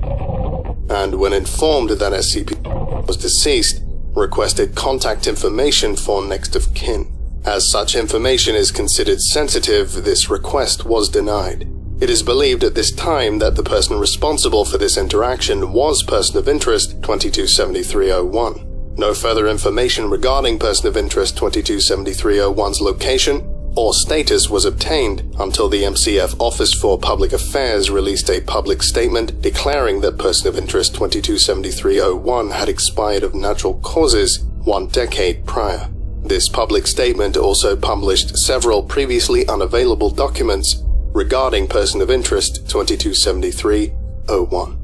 and when informed that SCP was deceased, requested contact information for next of kin. As such information is considered sensitive, this request was denied. It is believed at this time that the person responsible for this interaction was Person of Interest 227301. No further information regarding Person of Interest 227301's location or status was obtained until the MCF Office for Public Affairs released a public statement declaring that Person of Interest 227301 had expired of natural causes 1 decade prior. This public statement also published several previously unavailable documents regarding Person of Interest 227301.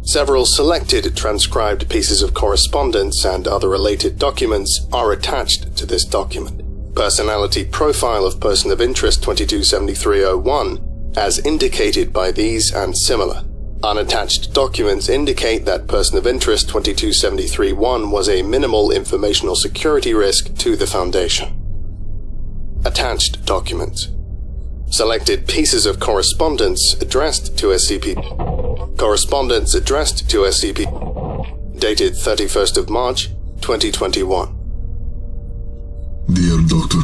Several selected transcribed pieces of correspondence and other related documents are attached to this document. Personality profile of Person of Interest 227301, as indicated by these and similar. Unattached documents indicate that Person of Interest 227301 was a minimal informational security risk to the Foundation. Attached documents. Selected pieces of correspondence addressed to SCP. Correspondence addressed to SCP. Dated 31st of March, 2021. Dear Doctor,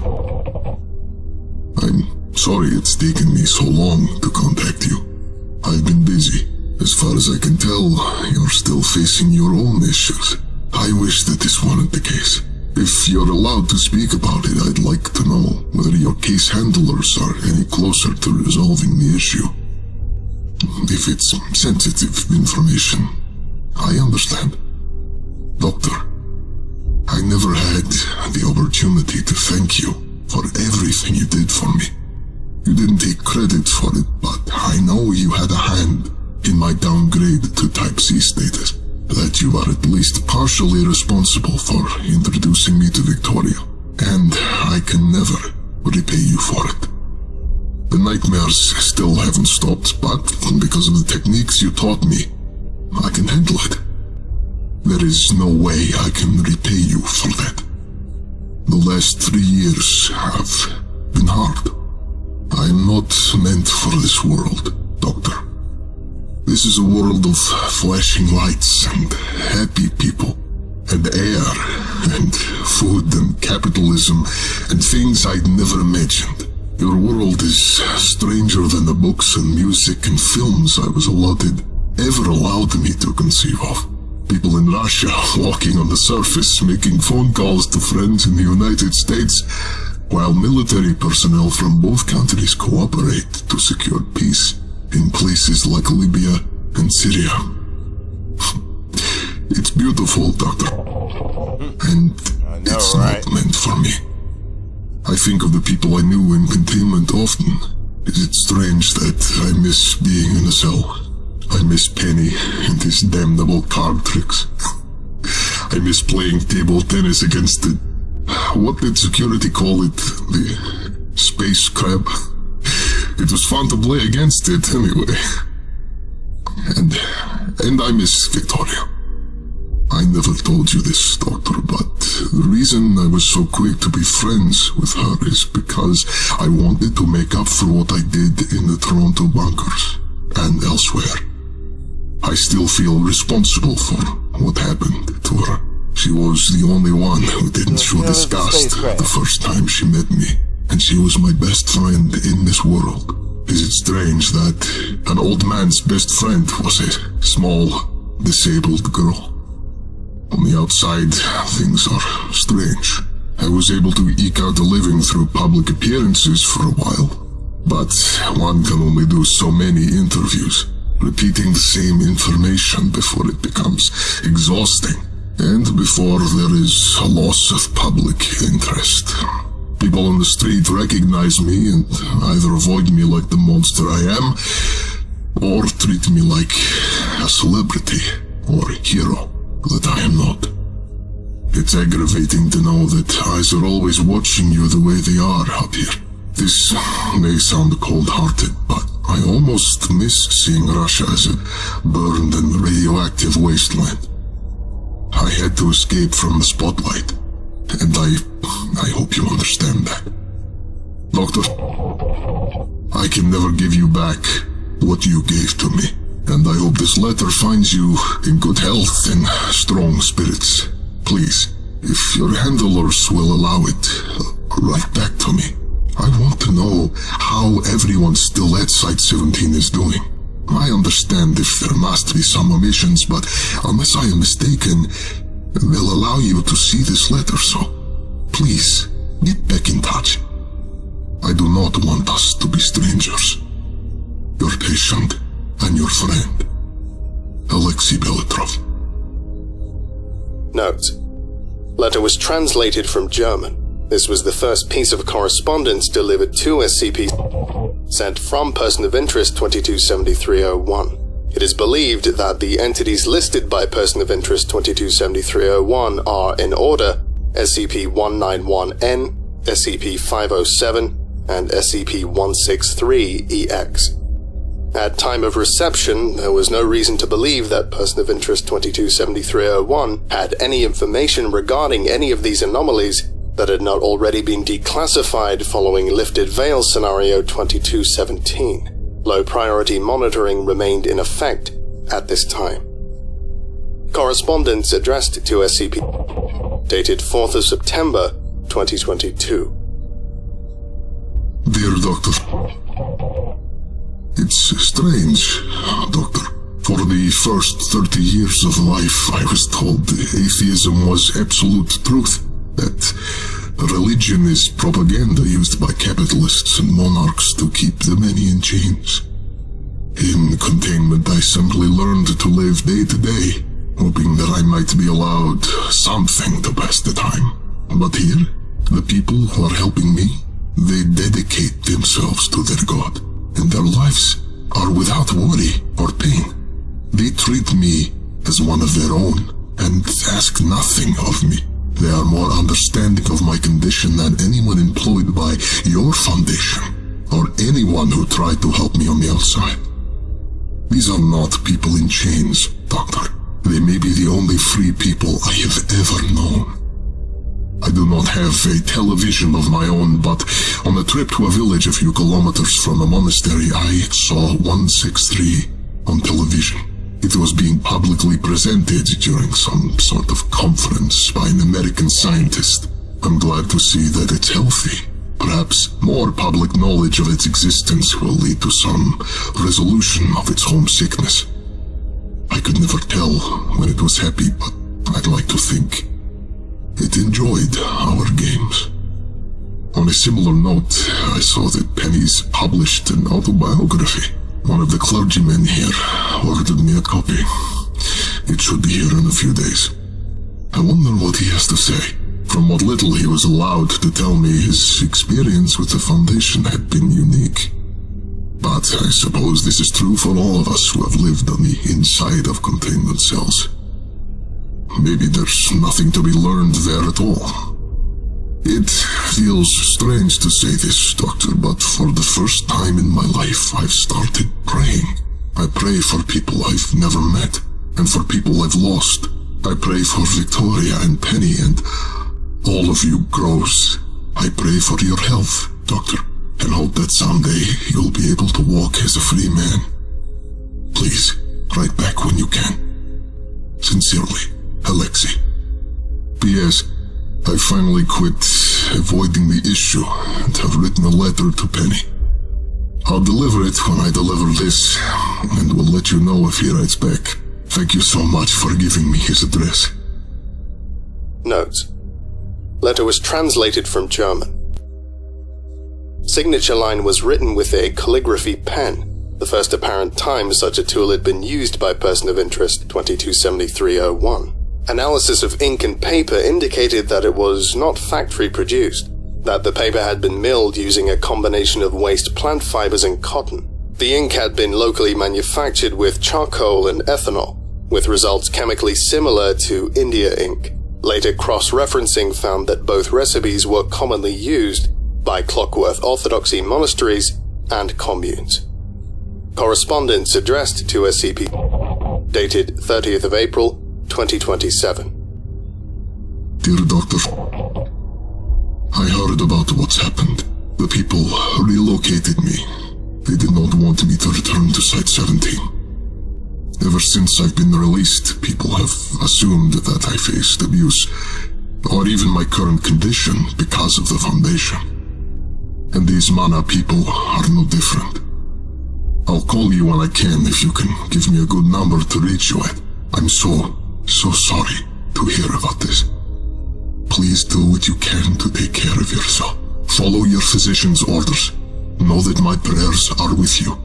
I'm sorry it's taken me so long to contact you. I've been busy. As far as I can tell, you're still facing your own issues. I wish that this weren't the case. If you're allowed to speak about it, I'd like to know whether your case handlers are any closer to resolving the issue. If it's sensitive information, I understand. Doctor, I never had the opportunity to thank you for everything you did for me. You didn't take credit for it, but I know you had a hand in my downgrade to Type C status, that you are at least partially responsible for introducing me to Victoria, and I can never repay you for it. The nightmares still haven't stopped, but because of the techniques you taught me, I can handle it. There is no way I can repay you for that. The last 3 years have been hard. I am not meant for this world, Doctor. This is a world of flashing lights and happy people, and air, and food, and capitalism, and things I'd never imagined. Your world is stranger than the books and music and films I was ever allowed me to conceive of. People in Russia walking on the surface, making phone calls to friends in the United States, while military personnel from both countries cooperate to secure peace in places like Libya and Syria. It's beautiful, Doctor. And I know, It's right? not meant for me. I think of the people I knew in containment often. Is it strange that I miss being in a cell? I miss Penny and his damnable card tricks. I miss playing table tennis against the... What did security call it? The space crab? It was fun to play against it anyway. And I miss Victoria. I never told you this, Doctor, but the reason I was so quick to be friends with her is because I wanted to make up for what I did in the Toronto bunkers and elsewhere. I still feel responsible for what happened to her. She was the only one who didn't show disgust the first time she met me, and she was my best friend in this world. Is it strange that an old man's best friend was a small, disabled girl? On the outside, things are strange. I was able to eke out a living through public appearances for a while, but one can only do so many interviews, repeating the same information before it becomes exhausting, and before there is a loss of public interest. People on the street recognize me and either avoid me like the monster I am, or treat me like a celebrity or a hero that I am not. It's aggravating to know that eyes are always watching you the way they are up here. This may sound cold-hearted, but I almost miss seeing Russia as a burned and radioactive wasteland. I had to escape from the spotlight, and I hope you understand that. Doctor, I can never give you back what you gave to me, and I hope this letter finds you in good health and strong spirits. Please, if your handlers will allow it, write back to me. I want to know how everyone still at Site-17 is doing. I understand if there must be some omissions, but unless I am mistaken, they'll allow you to see this letter, so please, get back in touch. I do not want us to be strangers. Your patient and your friend, Alexei Belitrov. Note: letter was translated from German. This was the first piece of correspondence delivered to SCP sent from Person of Interest 227301. It is believed that the entities listed by Person of Interest 227301 are, in order, SCP-191-N, SCP-507, and SCP-163-EX. At time of reception, there was no reason to believe that Person of Interest 227301 had any information regarding any of these anomalies that had not already been declassified following Lifted Veil Scenario 2217. Low priority monitoring remained in effect at this time. Correspondence addressed to SCP, dated 4th of September 2022. Dear Doctor, it's strange, Doctor. For the first 30 years of life, I was told atheism was absolute truth, that religion is propaganda used by capitalists and monarchs to keep the many in chains. In containment, I simply learned to live day to day, hoping that I might be allowed something to pass the time. But here, the people who are helping me, they dedicate themselves to their God, and their lives are without worry or pain. They treat me as one of their own and ask nothing of me. They are more understanding of my condition than anyone employed by your foundation or anyone who tried to help me on the outside. These are not people in chains, Doctor. They may be the only free people I have ever known. I do not have a television of my own, but on a trip to a village a few kilometers from a monastery, I saw 163 on television. It was being publicly presented during some sort of conference by an American scientist. I'm glad to see that it's healthy. Perhaps more public knowledge of its existence will lead to some resolution of its homesickness. I could never tell when it was happy, but I'd like to think it enjoyed our games. On a similar note, I saw that Penny's published an autobiography. One of the clergymen here ordered me a copy. It should be here in a few days. I wonder what he has to say. From what little he was allowed to tell me, his experience with the Foundation had been unique. But I suppose this is true for all of us who have lived on the inside of containment cells. Maybe there's nothing to be learned there at all. It feels strange to say this, Doctor, but for the first time in my life, I've started praying. I pray for people I've never met, and for people I've lost. I pray for Victoria and Penny and all of you grows. I pray for your health, Doctor, and hope that someday you'll be able to walk as a free man. Please, write back when you can. Sincerely, Alexei. P.S. I finally quit avoiding the issue and have written a letter to Penny. I'll deliver it when I deliver this, and will let you know if he writes back. Thank you so much for giving me his address. Notes. Letter was translated from German. Signature line was written with a calligraphy pen, the first apparent time such a tool had been used by Person of Interest 2273-01. Analysis of ink and paper indicated that it was not factory produced, that the paper had been milled using a combination of waste plant fibers and cotton. The ink had been locally manufactured with charcoal and ethanol, with results chemically similar to India ink. Later cross-referencing found that both recipes were commonly used by Clockworth Orthodoxy monasteries and communes. Correspondence addressed to SCP, dated 30th of April, 2027. Dear Doctor, I heard about what's happened. The people relocated me. They did not want me to return to Site-17. Ever since I've been released, people have assumed that I faced abuse, or even my current condition because of the Foundation. And these Mana people are no different. I'll call you when I can if you can give me a good number to reach you at. I'm so sorry to hear about this. Please do what you can to take care of yourself. Follow your physician's orders. Know that my prayers are with you.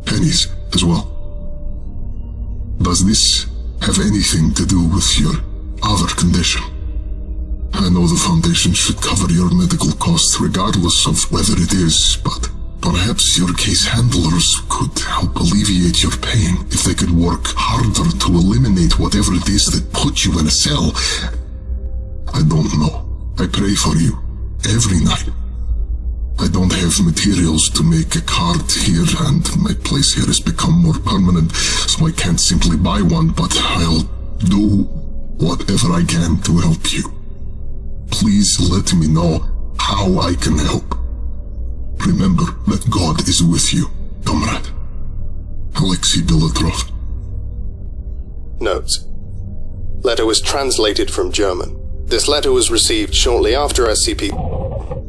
Penny's as well. Does this have anything to do with your other condition? I know the Foundation should cover your medical costs regardless of whether it is, but perhaps your case handlers could help alleviate your pain if they could work harder to eliminate whatever it is that put you in a cell. I don't know. I pray for you every night. I don't have materials to make a card here, and my place here has become more permanent, so I can't simply buy one, but I'll do whatever I can to help you. Please let me know how I can help. Remember that God is with you, comrade. Alexei Belitrov. Notes. Letter was translated from German. This letter was received shortly after SCP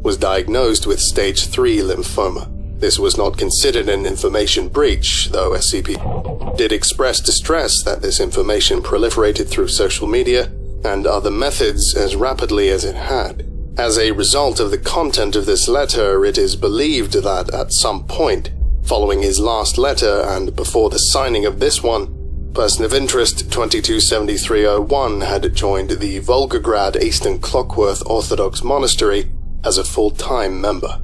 was diagnosed with Stage 3 lymphoma. This was not considered an information breach, though SCP did express distress that this information proliferated through social media and other methods as rapidly as it had. As a result of the content of this letter, it is believed that at some point, following his last letter and before the signing of this one, Person of Interest 2273-01 had joined the Volgograd Eastern Clockworth Orthodox Monastery as a full-time member.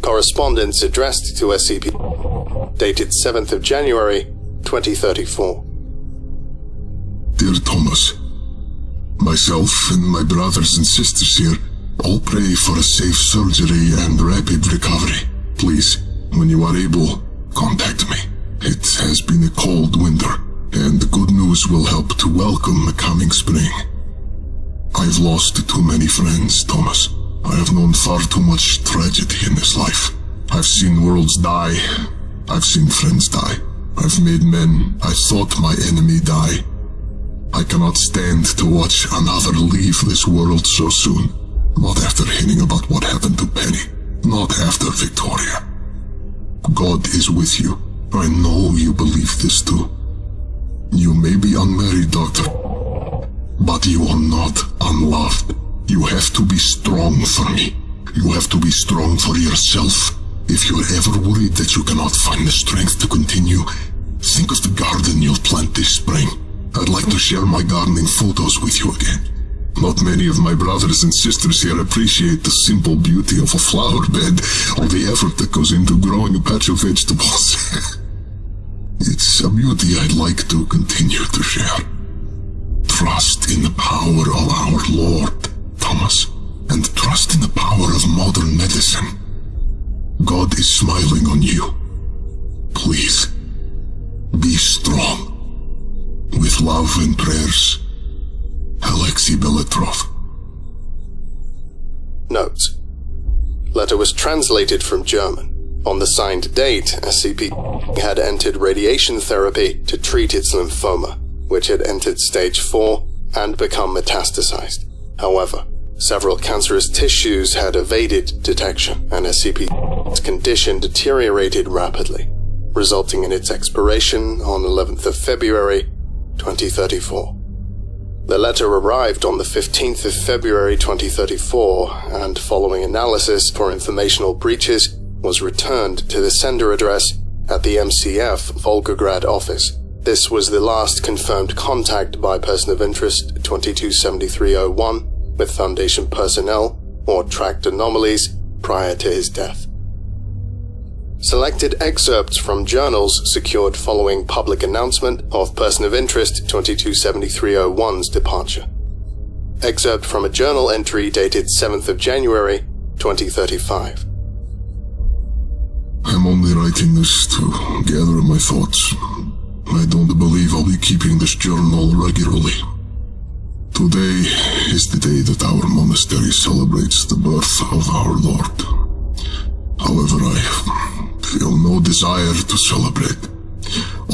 Correspondence addressed to SCP, dated 7th of January, 2034. Dear Thomas, myself and my brothers and sisters here all pray for a safe surgery and rapid recovery. Please, when you are able, contact me. It has been a cold winter, and the good news will help to welcome the coming spring. I've lost too many friends, Thomas. I have known far too much tragedy in this life. I've seen worlds die. I've seen friends die. I've made men I thought my enemy die. I cannot stand to watch another leave this world so soon. Not after hearing about what happened to Penny. Not after Victoria. God is with you. I know you believe this too. You may be unmarried, Doctor, but you are not unloved. You have to be strong for me. You have to be strong for yourself. If you're ever worried that you cannot find the strength to continue, think of the garden you'll plant this spring. I'd like to share my gardening photos with you again. Not many of my brothers and sisters here appreciate the simple beauty of a flower bed or the effort that goes into growing a patch of vegetables. It's a beauty I'd like to continue to share. Trust in the power of our Lord, Thomas, and trust in the power of modern medicine. God is smiling on you. Please, be strong. With love and prayers, Alexei Belitrov. Note: letter was translated from German. On the signed date, SCP had entered radiation therapy to treat its lymphoma, which had entered stage 4 and become metastasized. However, several cancerous tissues had evaded detection, and SCP's condition deteriorated rapidly, resulting in its expiration on 11th of February, 2034. The letter arrived on the 15th of February 2034, and following analysis for informational breaches, was returned to the sender address at the MCF Volgograd office. This was the last confirmed contact by person of interest 227301 with Foundation personnel or tracked anomalies prior to his death. Selected excerpts from journals secured following public announcement of person of interest 227301's departure. Excerpt from a journal entry dated 7th of January 2035. I'm only writing this to gather my thoughts. I don't believe I'll be keeping this journal regularly. Today is the day that our monastery celebrates the birth of our Lord. However, I feel no desire to celebrate.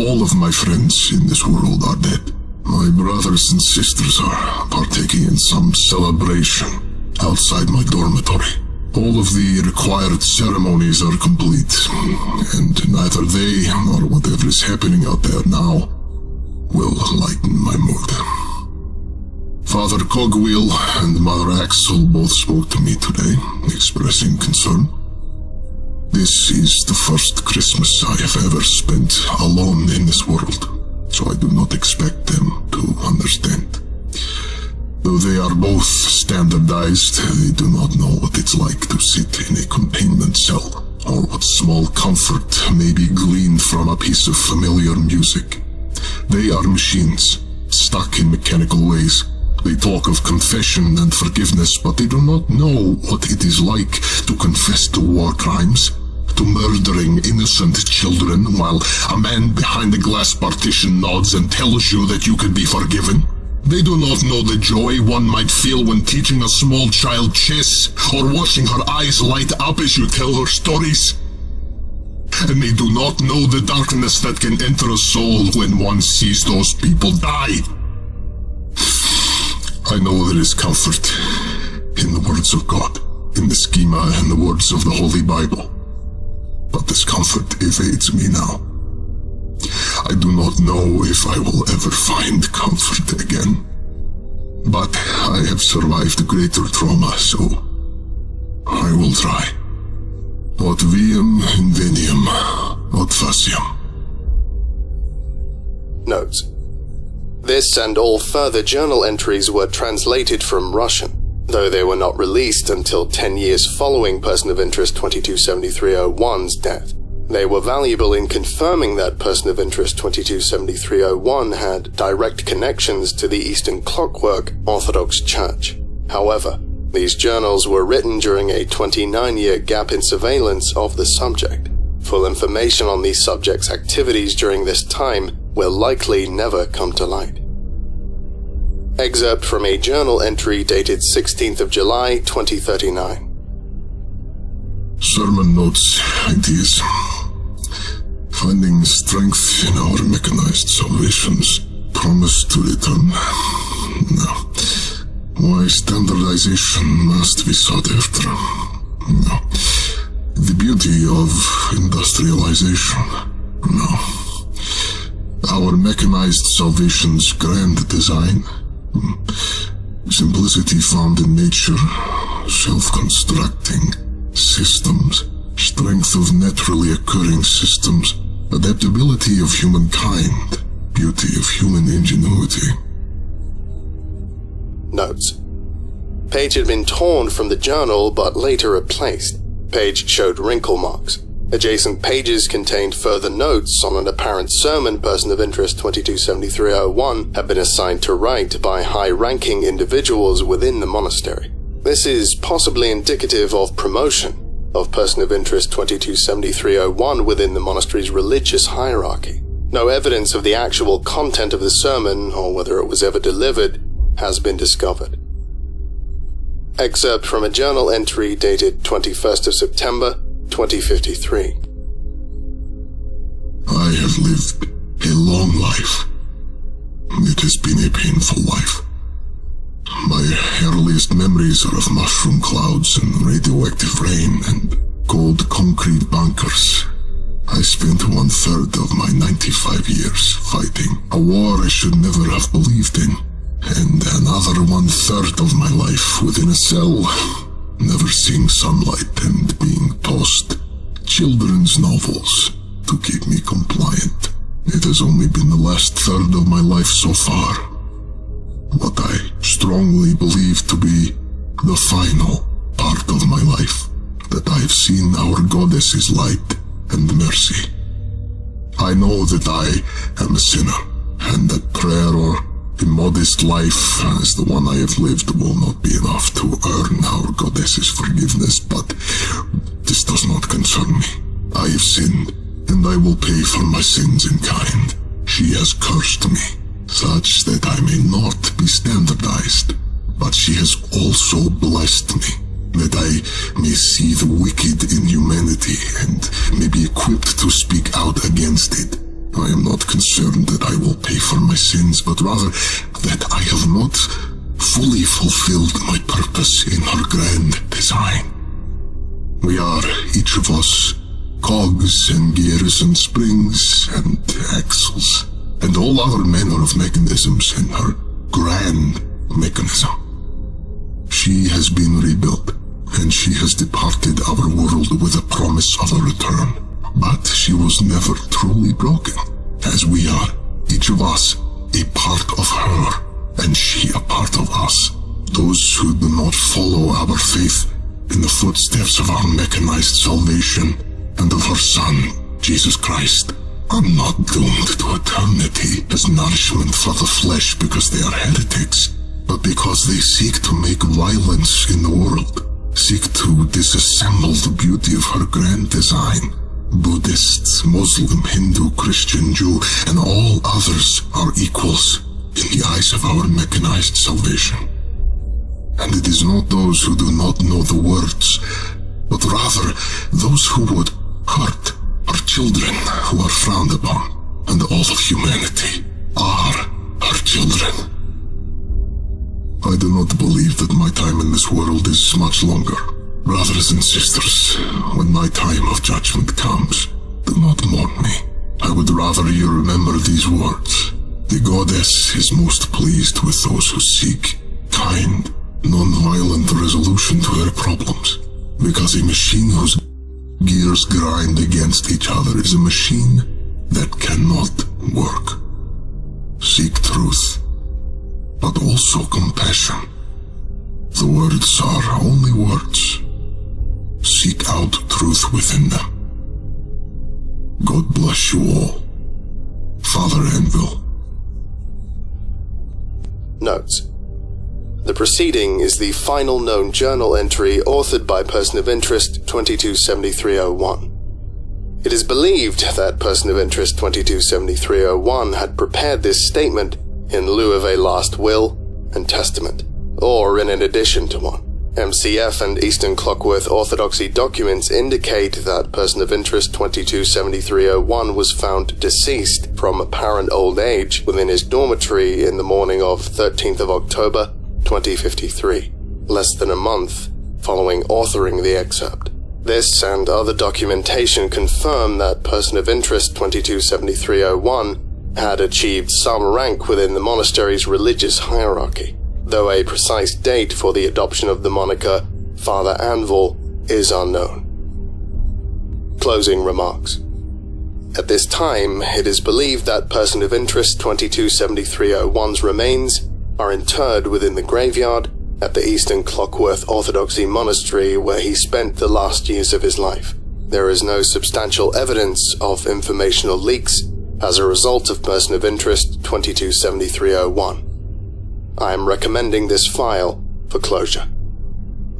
All of my friends in this world are dead. My brothers and sisters are partaking in some celebration outside my dormitory. All of the required ceremonies are complete, and neither they nor whatever is happening out there now will lighten my mood. Father Cogwheel and Mother Axel both spoke to me today, expressing concern. This is the first Christmas I have ever spent alone in this world, so I do not expect them to understand. Though they are both standardized, they do not know what it's like to sit in a containment cell, or what small comfort may be gleaned from a piece of familiar music. They are machines, stuck in mechanical ways. They talk of confession and forgiveness, but they do not know what it is like to confess to war crimes, to murdering innocent children, while a man behind a glass partition nods and tells you that you can be forgiven. They do not know the joy one might feel when teaching a small child chess, or watching her eyes light up as you tell her stories. And they do not know the darkness that can enter a soul when one sees those people die. I know there is comfort in the words of God, in the schema and the words of the Holy Bible. But this comfort evades me now. I do not know if I will ever find comfort again. But I have survived greater trauma, so I will try. Aut viam inveniam, aut faciam. Note: this and all further journal entries were translated from Russian, though they were not released until 10 years following person of interest 227301's death. They were valuable in confirming that person of interest 227301 had direct connections to the Eastern Clockwork Orthodox Church. However, these journals were written during a 29-year gap in surveillance of the subject. Full information on these subjects' activities during this time will likely never come to light. Excerpt from a journal entry dated 16th of July 2039. Sermon notes, ideas. Finding strength in our mechanized salvations. Promise to return. No. Why standardization must be sought after. No. The beauty of industrialization. No. Our mechanized salvation's grand design. Simplicity found in nature. Self-constructing systems. Strength of naturally occurring systems. Adaptability of humankind. Beauty of human ingenuity. Notes: Page had been torn from the journal but later replaced. Page showed wrinkle marks. Adjacent pages contained further notes on an apparent sermon Person of Interest 227301 had been assigned to write by high-ranking individuals within the monastery. This is possibly indicative of promotion of Person of Interest 227301 within the monastery's religious hierarchy. No evidence of the actual content of the sermon, or whether it was ever delivered, has been discovered. Excerpt from a journal entry dated 21st of September 2053. I have lived a long life. It has been a painful life. My earliest memories are of mushroom clouds and radioactive rain and cold concrete bunkers. I spent 1/3 of my 95 years fighting a war I should never have believed in, and another 1/3 of my life within a cell, never seeing sunlight and being tossed children's novels to keep me compliant. It has only been the last third of my life so far, what I strongly believe to be the final part of my life, that I have seen our goddess's light and mercy. I know that I am a sinner, and that prayer or a modest life as the one I have lived will not be enough to earn our goddess's forgiveness, but this does not concern me. I have sinned, and I will pay for my sins in kind. She has cursed me, such that I may not be standardized, but she has also blessed me, that I may see the wicked in humanity and may be equipped to speak out against it. I am not concerned that I will pay for my sins, but rather that I have not fully fulfilled my purpose in her grand design. We are, each of us, cogs and gears and springs and axles and all other manner of mechanisms in her grand mechanism. She has been rebuilt, and she has departed our world with a promise of a return. But she was never truly broken, as we are, each of us, a part of her, and she a part of us. Those who do not follow our faith in the footsteps of our mechanized salvation and of her Son, Jesus Christ, are not doomed to eternity as nourishment for the flesh because they are heretics, but because they seek to make violence in the world, seek to disassemble the beauty of her grand design. Buddhists, Muslim, Hindu, Christian, Jew, and all others are equals in the eyes of our mechanized salvation. And it is not those who do not know the words, but rather those who would hurt our children who are frowned upon, and all of humanity are our children. I do not believe that my time in this world is much longer. Brothers and sisters, when my time of judgment comes, do not mourn me. I would rather you remember these words. The goddess is most pleased with those who seek kind, non-violent resolution to their problems, because a machine whose gears grind against each other is a machine that cannot work. Seek truth, but also compassion. The words are only words. Seek out truth within them. God bless you all. Father Anvil. Notes. The preceding is the final known journal entry authored by Person of Interest 227301. It is believed that Person of Interest 227301 had prepared this statement in lieu of a last will and testament, or in addition to one. MCF and Eastern Clockworth Orthodoxy documents indicate that Person of Interest 227301 was found deceased from apparent old age within his dormitory in the morning of 13th of October 2053, less than a month following authoring the excerpt. This and other documentation confirm that Person of Interest 227301 had achieved some rank within the monastery's religious hierarchy, though a precise date for the adoption of the moniker Father Anvil is unknown. Closing remarks. At this time, it is believed that Person of Interest 227301's remains are interred within the graveyard at the Eastern Clockworth Orthodoxy Monastery where he spent the last years of his life. There is no substantial evidence of informational leaks as a result of Person of Interest 227301. I am recommending this file for closure.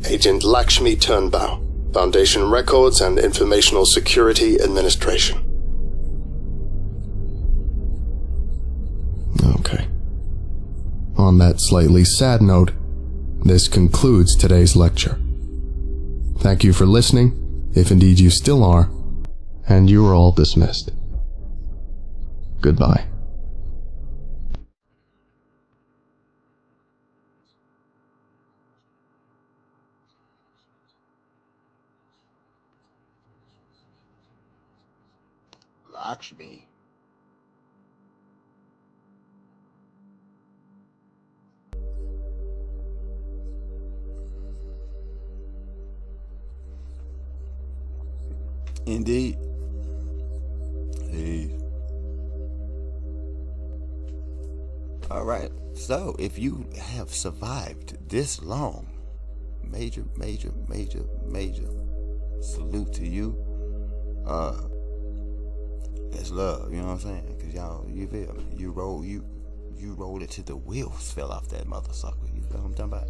Agent Lakshmi Turnbow, Foundation Records and Informational Security Administration. Okay. On that slightly sad note, this concludes today's lecture. Thank you for listening, if indeed you still are, and you are all dismissed. Goodbye. Lakshmi. Indeed. Hey. All right. So, if you have survived this long, major salute to you. It's love, you know what I'm saying? Cause y'all, you feel me? You rolled it till the wheels fell off that mother sucker. You feel what I'm talking about?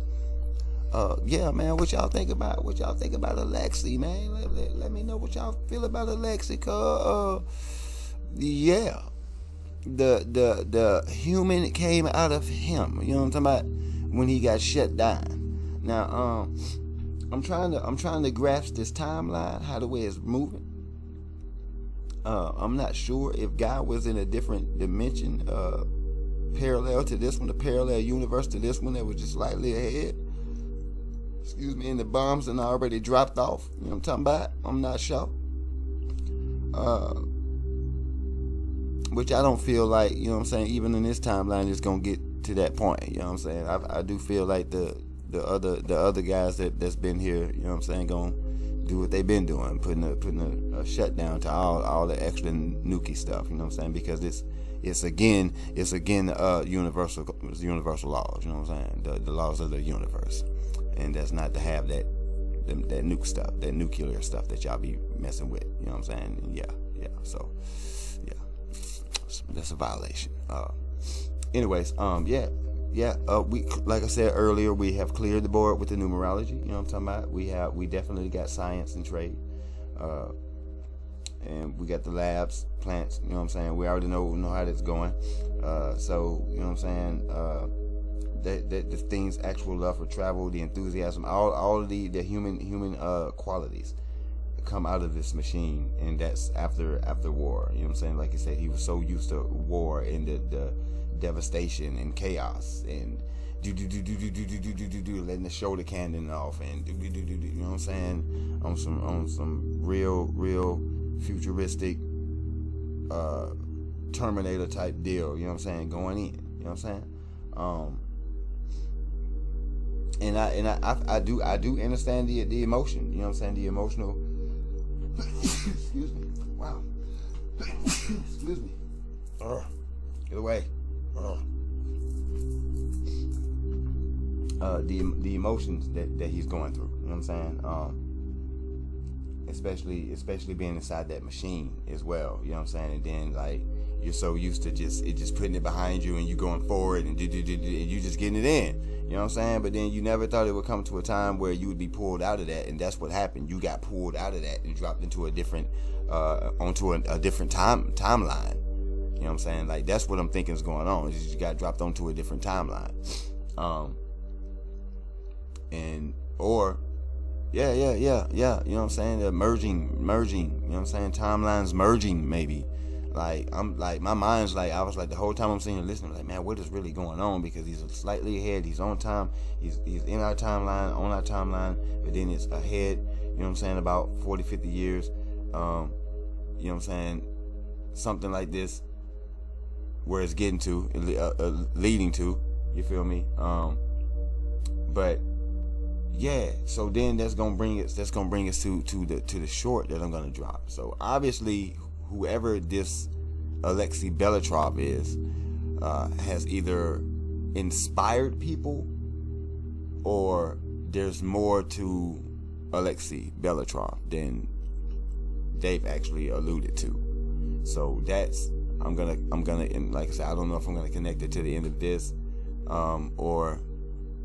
Yeah, man. What y'all think about Alexei, man? Let me know what y'all feel about Alexei. Yeah, the human came out of him. You know what I'm talking about? When he got shut down. Now, I'm trying to grasp this timeline, how the way it's moving. I'm not sure if God was in a different dimension, parallel to this one, a parallel universe to this one that was just slightly ahead. Excuse me, and the bombs had already dropped off. You know what I'm talking about? I'm not sure. Which I don't feel like, you know what I'm saying, even in this timeline it's gonna get to that point. You know what I'm saying? I do feel like the other guys that's been here, you know what I'm saying, gonna do what they've been doing, putting a shutdown to all the extra nuky stuff, you know what I'm saying? Because it's again universal laws, you know what I'm saying? The laws of the universe. And that's not to have that nuke stuff, that nuclear stuff that y'all be messing with, you know what I'm saying? Yeah. So yeah. That's a violation. Anyways, we, like I said earlier, we have cleared the board with the numerology. You know what I'm talking about? We definitely got science and trade, and we got the labs, plants. You know what I'm saying? We already know how that's going. So you know what I'm saying? The things, actual love for travel, the enthusiasm, all of the human qualities come out of this machine, and that's after war. You know what I'm saying? Like I said, he was so used to war and the devastation and chaos and letting the shoulder cannon off and you know what I'm saying, on some real futuristic Terminator type deal, you know what I'm saying, going in, you know what I'm saying. I do understand the emotion, you know what I'm saying, the emotional excuse me, wow excuse me, get away. The emotions that he's going through, you know what I'm saying, especially being inside that machine as well, you know what I'm saying, and then like you're so used to just putting it behind you and you going forward and you just getting it in, you know what I'm saying, but then you never thought it would come to a time where you would be pulled out of that, and that's what happened. You got pulled out of that and dropped into a different onto a different timeline. You know what I'm saying? Like, that's what I'm thinking is going on. Is you got dropped onto a different timeline. Yeah. You know what I'm saying? They're merging, you know what I'm saying? Timelines merging, maybe. Like, my mind's like, I was like, the whole time I'm sitting here listening, like, man, what is really going on? Because he's slightly ahead, he's on time, he's in our timeline, on our timeline, but then it's ahead, you know what I'm saying, about 40, 50 years. You know what I'm saying? Something like this. Where it's getting to, leading to, you feel me? But yeah, so then that's gonna bring us to the short that I'm gonna drop. So obviously, whoever this Alexei Belitrov is, has either inspired people or there's more to Alexei Belitrov than they've actually alluded to. So that's I'm gonna and like I said, I don't know if I'm gonna connect it to the end of this, or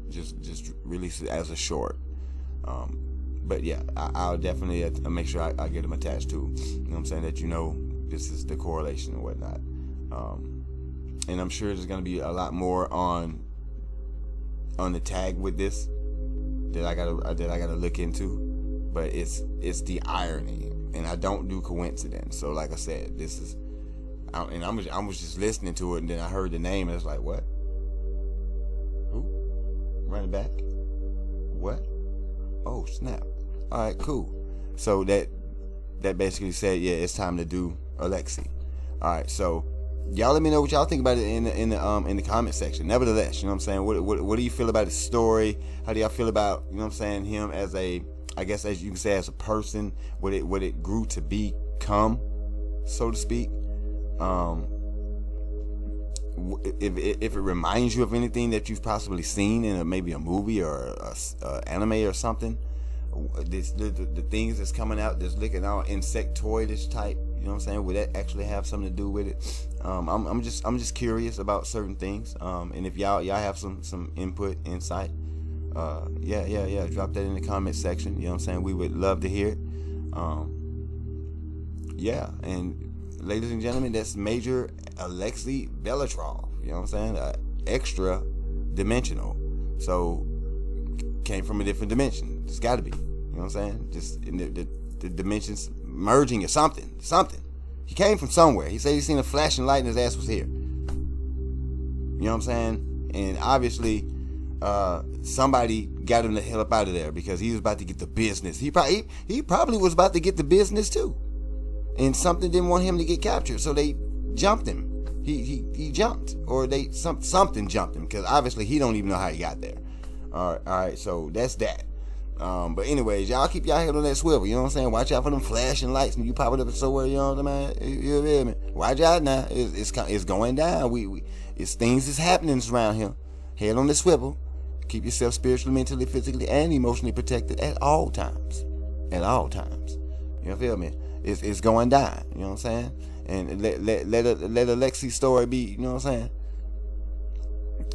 just release it as a short. But yeah, I'll definitely make sure I get them attached to, you know what I'm saying, that this is the correlation and whatnot. And I'm sure there's gonna be a lot more on the tag with this that I gotta look into. But it's the irony, and I don't do coincidence. So like I said, this is, and I was just listening to it, and then I heard the name, and it's like, what? Who? Running back? What? Oh snap! All right, cool. So that basically said, yeah, it's time to do Alexei. All right, so y'all let me know what y'all think about it in the comment section. Nevertheless, you know what I'm saying, what do you feel about his story? How do y'all feel about, you know what I'm saying, him as a, I guess as you can say, as a person, what it grew to become, so to speak. If it reminds you of anything that you've possibly seen in maybe a movie or a anime or something, the things that's coming out that's looking all insectoidish type, you know what I'm saying, would that actually have something to do with it? I'm just curious about certain things, and if y'all have some input, insight, yeah, drop that in the comment section. You know what I'm saying, we would love to hear it. Yeah, and ladies and gentlemen, that's Major Alexei Belitrov. You know what I'm saying? Extra dimensional. So came from a different dimension. It's got to be. You know what I'm saying? Just in the dimensions merging or something. He came from somewhere. He said he seen a flashing light and his ass was here. You know what I'm saying? And obviously, somebody got him the hell up out of there because he was about to get the business. He probably was about to get the business too. And something didn't want him to get captured, so they jumped him. He jumped, or something jumped him, because obviously he don't even know how he got there. All right, so that's that. But anyways, y'all keep y'all head on that swivel. You know what I'm saying? Watch out for them flashing lights when you pop it up somewhere. You know what I mean? You hear me? Watch out now. It's going down. It's things is happening around here. Head on the swivel. Keep yourself spiritually, mentally, physically, and emotionally protected at all times. At all times. You feel me? It's going down. You know what I'm saying? And let Alexei's story be, you know what I'm saying,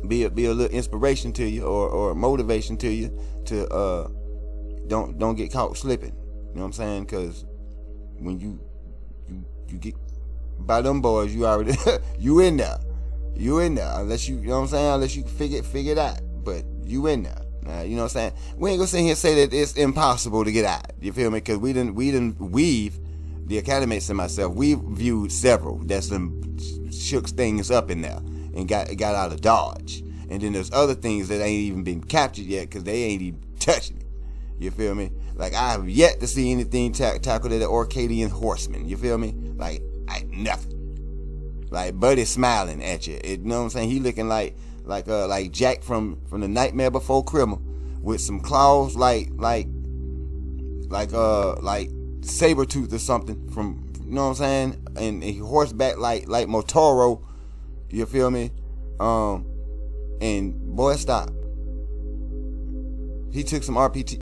be a little inspiration to you, or motivation to you to don't get caught slipping. You know what I'm saying? Because when you get by them boys, you already you in there. Unless you know what I'm saying, unless you figure it out. But you in there. You know what I'm saying? We ain't gonna sit here and say that it's impossible to get out. You feel me? Because we didn't weave, the academics and myself, we've viewed several that's shook things up in there and got out of Dodge. And then there's other things that ain't even been captured yet because they ain't even touching it. You feel me? Like, I have yet to see anything tackled at the Orcadian Horseman. You feel me? Like, nothing. Like, Buddy smiling at you. You know what I'm saying? He looking like Jack from the Nightmare Before Christmas with some claws like Sabretooth or something from, you know what I'm saying? And he horseback like Motoro. You feel me? And boy, stop. He took some RPG